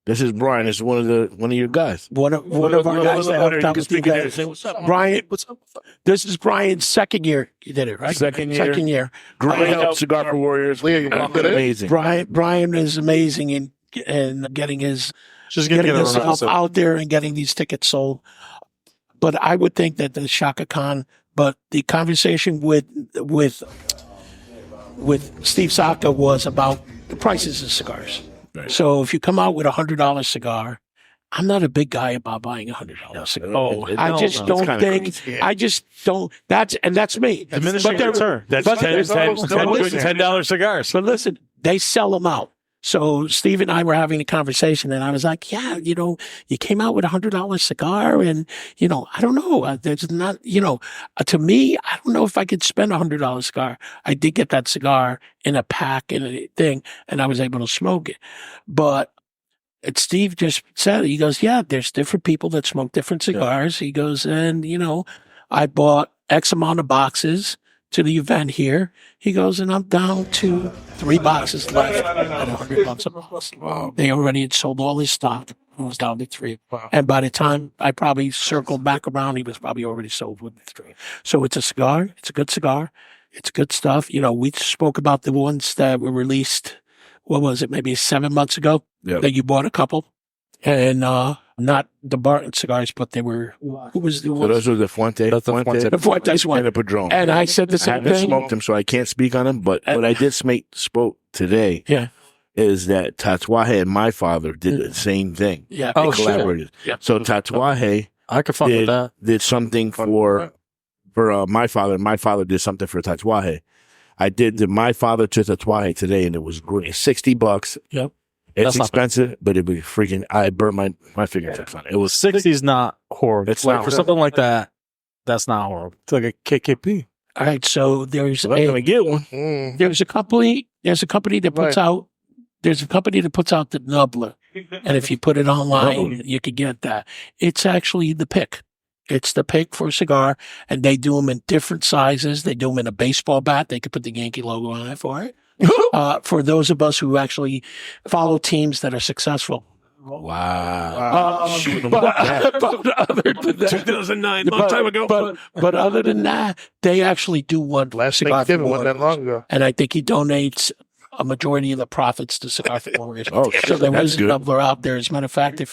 This is Brian. This is one of your guys. One of our guys that helped out with you guys. What's up, Brian, What's up? this is Brian's second year. You did it, right? Second year. Second year. Great help, Cigar for Warriors. Leah, you want to do it? Amazing. Brian is amazing in getting himself out there and getting these tickets sold. But I would think that the Shaka Khan, but the conversation with Steve Saka was about the prices of cigars. Right. So if you come out with $100 cigar, I'm not a big guy about buying $100 cigar. I just don't think. I just don't. That's me. Diminishing return. That's but- $10 cigars. But listen, they sell them out. So Steve and I were having a conversation, and I was like, "Yeah, you came out with $100 cigar, and I don't know. There's not, to me, I don't know if I could spend $100 cigar. I did get that cigar in a pack and a thing, and I was able to smoke it. But Steve just said, he goes, yeah, there's different people that smoke different cigars. He goes, and I bought X amount of boxes to the event here. He goes, and I'm down to 3 boxes left at $100 a box. Wow. They already had sold all his stock. I was down to 3. Wow. And by the time I probably circled back around, he was probably already sold with the 3. So it's a cigar. It's a good cigar. It's good stuff. We spoke about the ones that were released, what was it, maybe 7 months ago, that you bought a couple. And not the Barton cigars, but they were, who was the one? So those were the Fuente. That's the Fuente. The Fuentes one. And the Padron. And I said the I same haven't thing. smoked them, so I can't speak on them. But what I did spoke today is that Tatuaje and my father did the same thing. Yeah. They Oh, collaborated. Yeah. So Tatuaje I could fuck with that. did something for my father. My father did something for Tatuaje. I did my father to Tatuaje today, and it was great. $60. Yep. It's That's not expensive, but it was freaking. I burnt my fingertips on it. It was 60's not horrible. It's Like not for something like that, that's not horrible. It's like a KKP. All right. So there's I'm gonna get one. there's a company that puts out, there's a company that puts out the Nubbler. And if you put it online, you could get that. It's actually the pick. It's the pick for a cigar, and they do them in different sizes. They do them in a baseball bat. They could put the Yankee logo on it for it. For those of us who actually follow teams that are successful. Wow. But other than that, 2009, long time ago. But other than that, they actually do one Last cigar for Thanksgiving wasn't that Warriors. long ago. And I think he donates a majority of the profits to Cigar for Warriors. Oh, So there that's was a good. Nubbler out there. As a matter of fact, I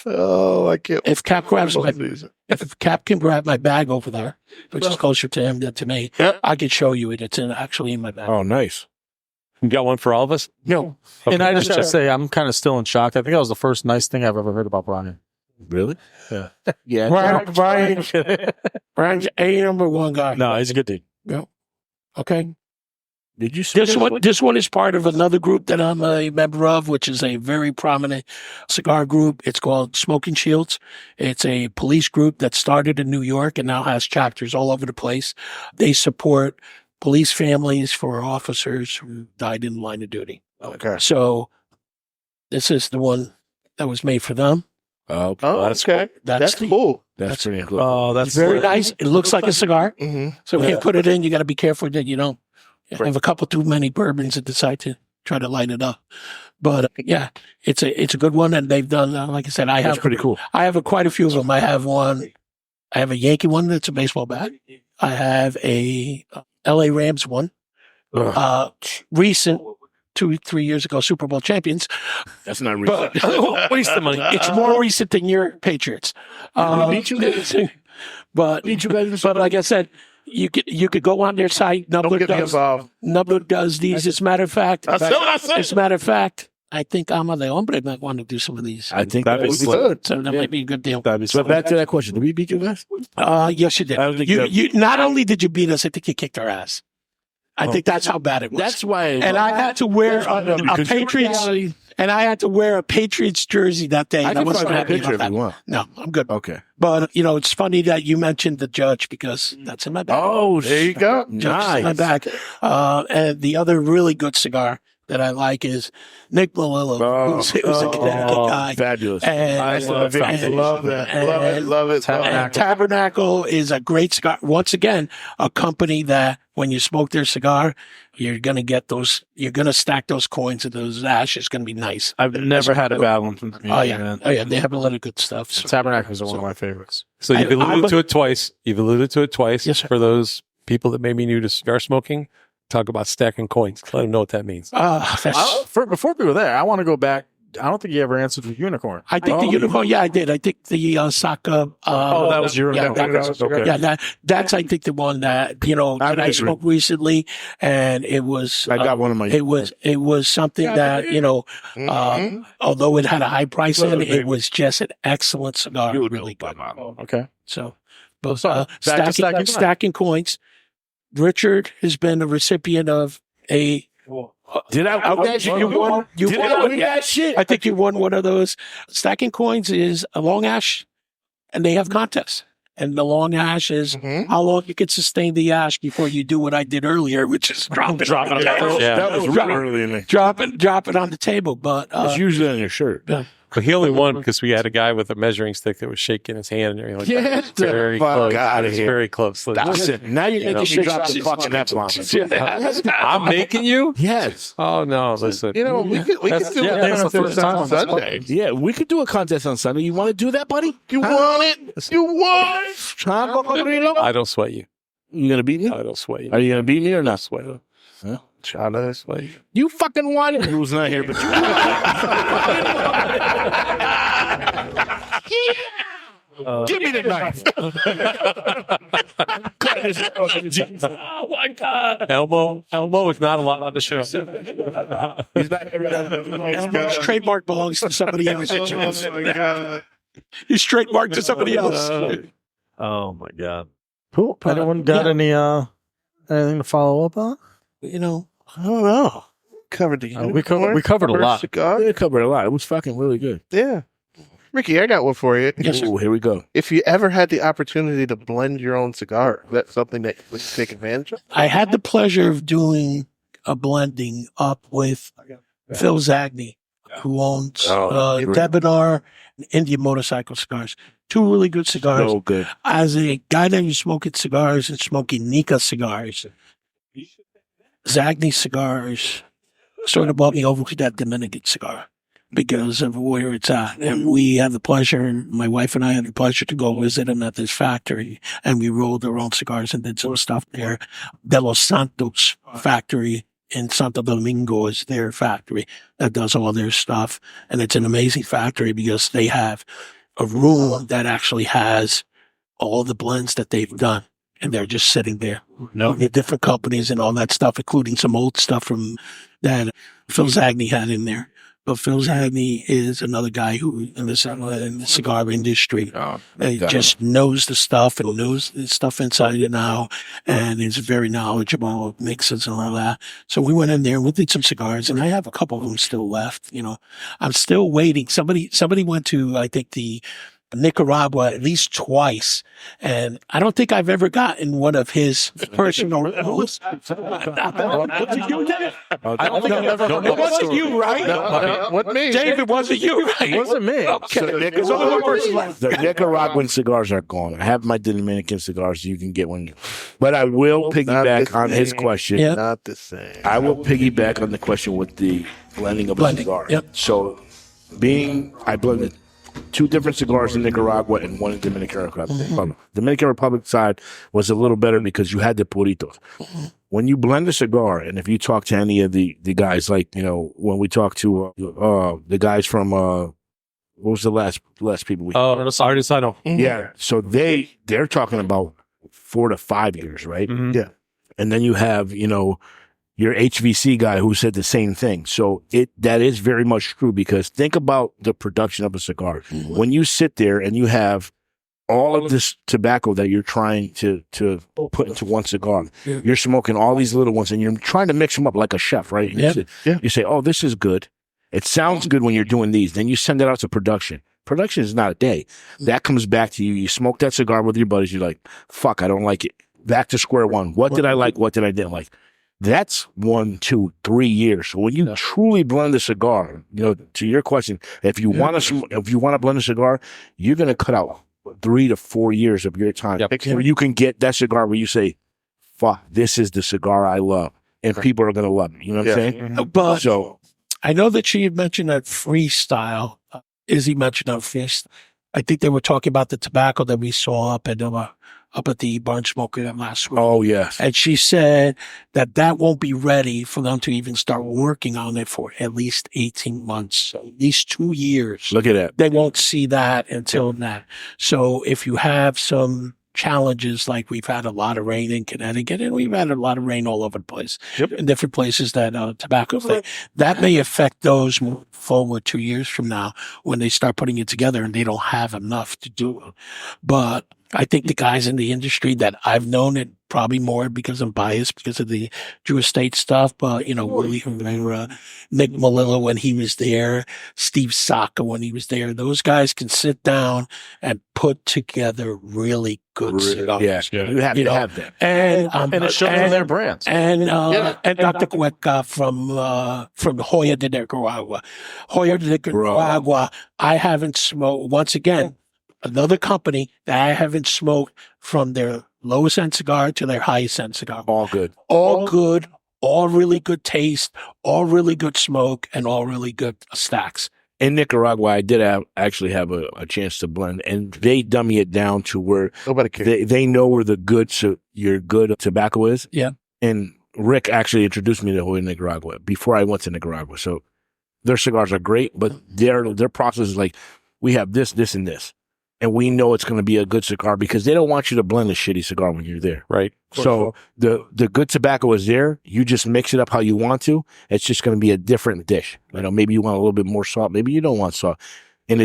can't. if Cap grabs my, these. if Cap can grab my bag over there, which is closer to him than to me, I could show you it. It's actually in my bag. Oh, nice. You got one for all of us? No, And I just gotta say, I'm kind of still in shock. I think that was the first nice thing I've ever heard about Brian. Really? Yeah. Yeah. Brian's a number one guy. No, he's a good dude. Okay. Did you see This one is part of another group that I'm a member of, which is a very prominent cigar group. It's called Smoking Shields. It's a police group that started in New York and now has chapters all over the place. They support police families for officers who died in the line of duty. Okay. So this is the one that was made for them. Oh, That's okay. That's cool. that's pretty cool. Oh, that's It's very nice. It looks like a cigar. Mm-hmm. So when you put it in, you got to be careful that you don't have a couple too many bourbons and decide to try to light it up. But yeah, it's a good one, and they've done. Like I said, That's pretty cool. I have quite a few of them. I have a Yankee one that's a baseball bat. I have a L.A. Rams one. Recent 2-3 years ago, Super Bowl champions. That's not recent. But waste the money. It's more recent than your Patriots. Beat you guys. But like I said, you could go on their site. Don't get me involved. Nubbler does these. As a matter of fact, That's what I said. as a matter of fact, I think Ama the Hombre might want to do some of these. I think That'd that be was slick. good. So that might be a good deal. That'd be So back to that question. Did we beat you guys? Yes, you did. I don't think You not only did you beat us, I think you kicked our ass. I think that's how bad it was. That's why. and I had to wear a Patriots, and I had to wear a Patriots jersey that day. I And I can wasn't find a happy picture about if that. you want. No, I'm good. Okay. But it's funny that you mentioned the judge because that's in my bag. Oh, There you go. Judge is in my nice. bag. And the other really good cigar that I like is Nick Melillo, who's a Connecticut guy. Fabulous. I love that. Love it. And Tabernacle is a great cigar. Once again, a company that when you smoke their cigar, you're going to get those, you're going to stack those coins and those ashes. It's going to be nice. I've never had a bad one from them. Oh, yeah. Oh, yeah. They have a lot of good stuff. So, Tabernacles are one of my favorites. So you've alluded to it twice. Yes, sir. For those people that may be new to cigar smoking, talk about stacking coins. Let them know what that means. Before we were there, I want to go back. I don't think you ever answered the unicorn. I think the unicorn, yeah, I did. I think the Saka. That was your okay. Yeah, that's I think the one that that I smoked recently, and it was. I got one of my. It was something that although it had a high price in it, it was just an excellent cigar. Really good. Okay. So, but stacking coins. Richard has been a recipient of a. Did I? You won that shit. I think you won one of those. Stacking coins is a long ash, and they have contests. And the long ash is how long you can sustain the ash before you do what I did earlier, which is drop it on the table. That was really early in there. Drop it on the table. But it's usually on your shirt. But he only won because we had a guy with a measuring stick that was shaking his hand and everything like that. Get the Very fuck close. outta It's here. very close. Listen, now you're making me drop the fucking F-bomb. I'm making you? Yes. Oh, no. Listen. We could do that's the a first contest time on on this Sunday. Yeah, we could do a contest on Sunday. You want to do that, buddy? You want it? You want it? Huh, Cocodrilo? I don't sweat you. You gonna beat me? I don't sweat you. Are you gonna beat me or not? Sweat you. Huh? I sweat you. You fucking want it. Who's not here, but you. Give me the knife. Oh my God. Elmo is not allowed on the show. His trademark belongs to somebody else. Oh my God. His trademark to somebody else. Oh my God. Cool. Anyone got anything to follow up on? I don't know. Covered the we covered a lot. Cigar. We covered a lot. It was fucking really good. Yeah. Ricky, I got one for you. Yes, sir. Ooh, here we go. If you ever had the opportunity to blend your own cigar, that's something that you would take advantage of? I had the pleasure of doing a blending up with Phil Zagney, who owns Debonar and Indian Motorcycle Cigars. Two really good cigars. So good. As a guy that was smoking cigars and smoking Nika cigars, Zagney cigars sort of brought me over to that Dominican cigar because of where it's at. And we had the pleasure, and my wife and I had the pleasure to go visit him at this factory, and we rolled our own cigars and did some stuff there. De Los Santos factory in Santo Domingo is their factory that does all their stuff. And it's an amazing factory because they have a room that actually has all the blends that they've done. And they're just sitting there. The different companies and all that stuff, including some old stuff from that Phil Zagney had in there. But Phil Zagney is another guy who in the cigar industry just knows the stuff and knows the stuff inside and out, and is very knowledgeable of mixes and all that. So we went in there and we did some cigars, and I have a couple of them still left. I'm still waiting. Somebody went to, I think, the Nicaragua at least twice, and I don't think I've ever gotten one of his personal rolls. I don't think I've ever. It wasn't you, right? No, what me? Dave, it wasn't you, right? It wasn't me. Okay. There's only one person left. The Nicaraguan cigars are gone. I have my Dominican cigars. You can get one. But I will piggyback on his question. Yeah. Not the same. I will piggyback on the question with the blending of a cigar. Yep. So, I blended 2 different cigars in Nicaragua and one in Dominican Republic. Dominican Republic side was a little better because you had the puritos. When you blend a cigar, and if you talk to any of the guys, like, when we talk to the guys from what was the last people we Artisano. Yeah. So they're talking about 4 to 5 years, right? Mm-hmm. Yeah. And then you have, your HVC guy who said the same thing. So that is very much true, because think about the production of a cigar. When you sit there and you have all of this tobacco that you're trying to put into one cigar, you're smoking all these little ones and you're trying to mix them up like a chef, right? You say, oh, this is good. It sounds good when you're doing these. Then you send it out to production. Production is not a day. That comes back to you. You smoke that cigar with your buddies. You're like, fuck, I don't like it. Back to square one. What did I like? What did I didn't like? That's 1, 2, 3 years. So when you truly blend a cigar, to your question, if you want to blend a cigar, you're going to cut out 3 to 4 years of your time. Where you can get that cigar where you say, fuck, this is the cigar I love. And people are going to love it. You know what I'm saying? But So I know that she had mentioned that freestyle. Izzy mentioned that freestyle. I think they were talking about the tobacco that we saw up at the barn smoker last week. oh, yes. And she said that won't be ready for them to even start working on it for at least 18 months. So at least 2 years. Look at that. They won't see that until that. So if you have some challenges, like we've had a lot of rain in Connecticut, and we've had a lot of rain all over the place in different places that tobacco thing, that may affect those moving forward 2 years from now when they start putting it together and they don't have enough to do it. But I think the guys in the industry that I've known, it probably more because I'm biased because of the Drew Estate stuff, but Willie Herrera, Nick Malillo when he was there, Steve Saka when he was there, those guys can sit down and put together really good cigars. Yeah. You have to have that. And it shows on their brands. And Dr. Cueca from Hoya de Nicaragua. Hoya de Nicaragua, I haven't smoked, once again, another company that I haven't smoked from their lowest end cigar to their highest end cigar. All good. All good, all really good taste, all really good smoke, and all really good stacks. In Nicaragua, I did actually have a chance to blend, and they dummy it down to where Nobody cares. they know where your good tobacco is. Yeah. And Rick actually introduced me to Hoya Nicaragua before I went to Nicaragua. So their cigars are great, but their process is like, we have this, this, and this. And we know it's going to be a good cigar because they don't want you to blend a shitty cigar when you're there. Right. So the good tobacco is there. You just mix it up how you want to. It's just going to be a different dish. Maybe you want a little bit more salt. Maybe you don't want salt. And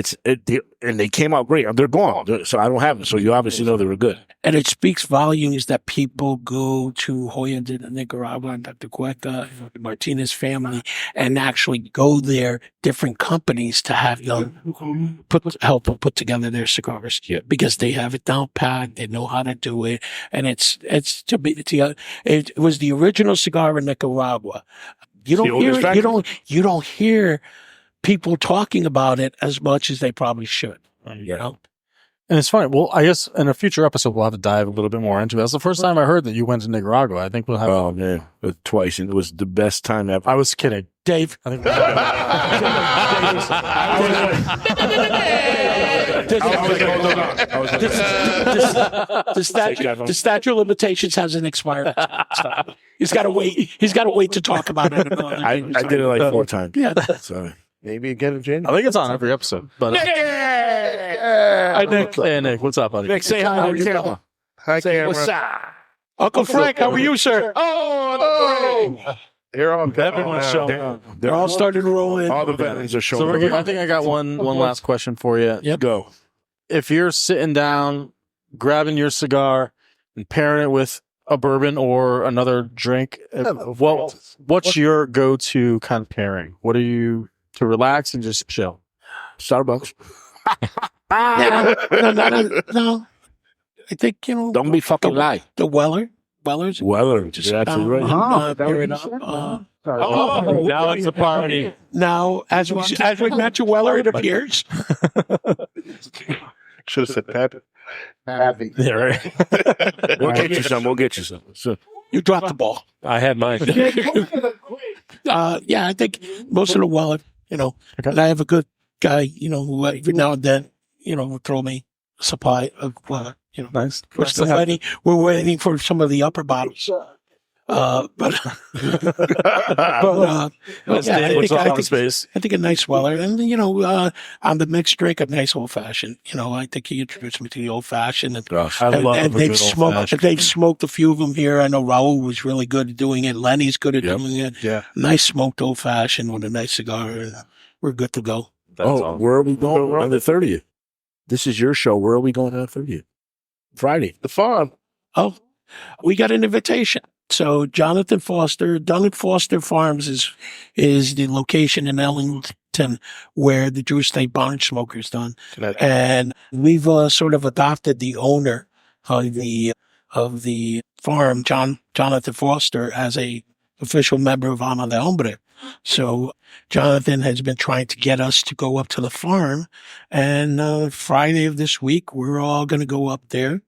they came out great. They're gone. So I don't have them. So you obviously know they were good. And it speaks volumes that people go to Hoya de Nicaragua and Dr. Cueca, the Martinez family, and actually go there, different companies, to have them help them put together their cigars. Yeah. Because they have it down pat, they know how to do it, and it was the original cigar in Nicaragua. You don't hear people talking about it as much as they probably should. And it's funny. Well, I guess in a future episode, we'll have to dive a little bit more into it. That's the first time I heard that you went to Nicaragua. I think we'll have. Oh, man. Twice. And it was the best time ever. I was kidding. Dave. I think the statute of limitations hasn't expired. He's got to wait. He's got to wait to talk about it. I did it like 4 times. Yeah. So Maybe again in January. I think it's on every episode. But hi, Nick. Hey, Nick. What's up, buddy? Nick, say hi on camera. Hi, Say what's camera. up. Uncle Frank, how are you, sir? Oh, here on Everyone's showing up. They're all starting to roll in. All the veterans are So showing Ricky, up. I think I got one last question for you. Yep. Go. If you're sitting down, grabbing your cigar and pairing it with a bourbon or another drink, what's your go-to kind of pairing? What are you to relax and just chill? Starbucks. No. I think, Don't be fucking lie. the Wellers. Weller. Just You're absolutely down, right. pair it up. Now it's a party. Now, as we mentioned Weller, it appears. Should have said Pappy. Yeah, right. We'll get you some. We'll get you some. So, You dropped the ball. I had mine. Yeah, I think most of the Weller, and I have a good guy, who every now and then, will throw me a supply of Weller, Nice. We're waiting for some of the upper bottles. But I think a nice Weller, and on the mixed drink, a nice old fashioned. I think he introduced me to the old fashioned, and they've smoked a few of them here. I know Raul was really good at doing it. Lenny's good at doing it. Yeah. Nice smoked old fashioned with a nice cigar, and we're good to go. where are we going on the 30th? This is your show. Where are we going on the 30th? Friday. The farm. Oh, we got an invitation. So Jonathan Foster, Duncan Foster Farms is the location in Ellington where the Drew Estate Barn Smoker's done. And we've sort of adopted the owner of the farm, Jonathan Foster, as a official member of Ama de Hombre. So Jonathan has been trying to get us to go up to the farm. And Friday of this week, we're all going to go up there,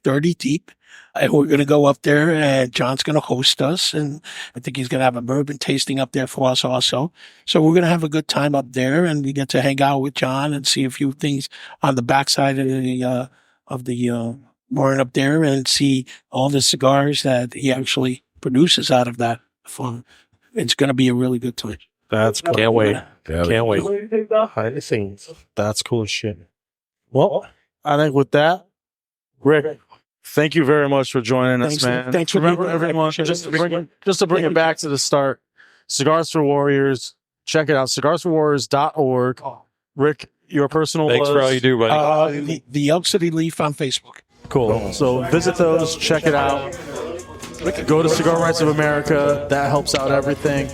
30 deep. And we're going to go up there, and John's going to host us. And I think he's going to have a bourbon tasting up there for us also. So we're going to have a good time up there, and we get to hang out with John and see a few things on the backside of the barn up there, and see all the cigars that he actually produces out of that farm. It's going to be a really good time. That's cool. Can't wait. Yeah, Can't wait. Behind the scenes. That's cool as shit. Well, I think with that, Rick, thank you very much for joining us, man. Thanks for Remember, being here. everyone, just to bring it back to the start, Cigars for Warriors. Check it out, cigarsforwarriors.org. Rick, your personal Thanks for all you do, buddy. The Elk City Leaf on Facebook. Cool. So visit those, check it out. Go to Cigar Rights of America. That helps out everything.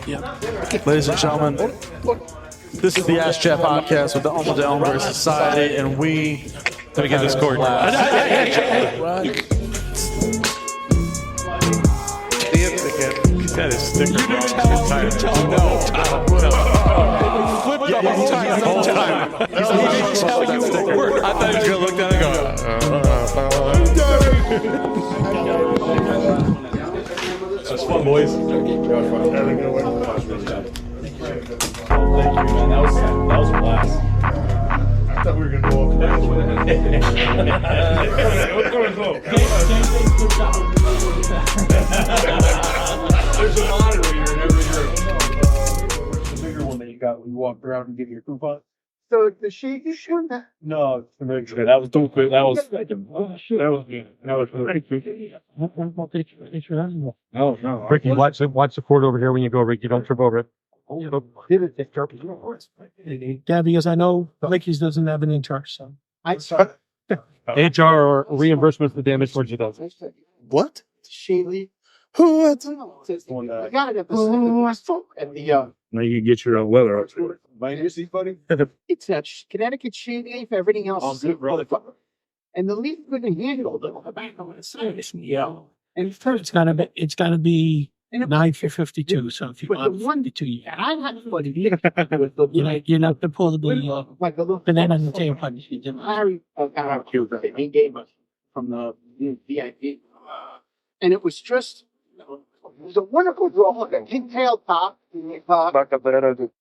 Ladies and gentlemen, this is the Ask Chat podcast with the Alma de Hombre Society, and we... Let me get this cord. That is sticker. I thought he was going to look down and go. That's fun, boys. Thank you, man. That was a blast. I thought we were going to go off There's a moderator in every room. The bigger one that you got when you walk around and give your coupon. So the sheet you shoot that? No, it's very good. That was dope. That was good. That was very good. No, no. Ricky, watch the cord over here when you go, Ricky. Don't trip over it. Did it? Yeah, because I know Ricky's doesn't have an intern, so. I saw HR or reimbursement for damage towards you, though. What? Sheely. What? I got it at the and the Now you can get your weather up. Mind your seat, buddy? it's a Connecticut shade leaf. Everything else is good, brother. and the leaf couldn't handle the tobacco on the side. Yeah. And first, It's gotta be and it- 9 for 52. So if you But the want one- 52, you and I had funny with the you're not the pull the like the little banana on the tailpipe. You didn't. Larry got out cute that he gave us from the VIP, and it was just it was a wonderful draw, like a pigtail top,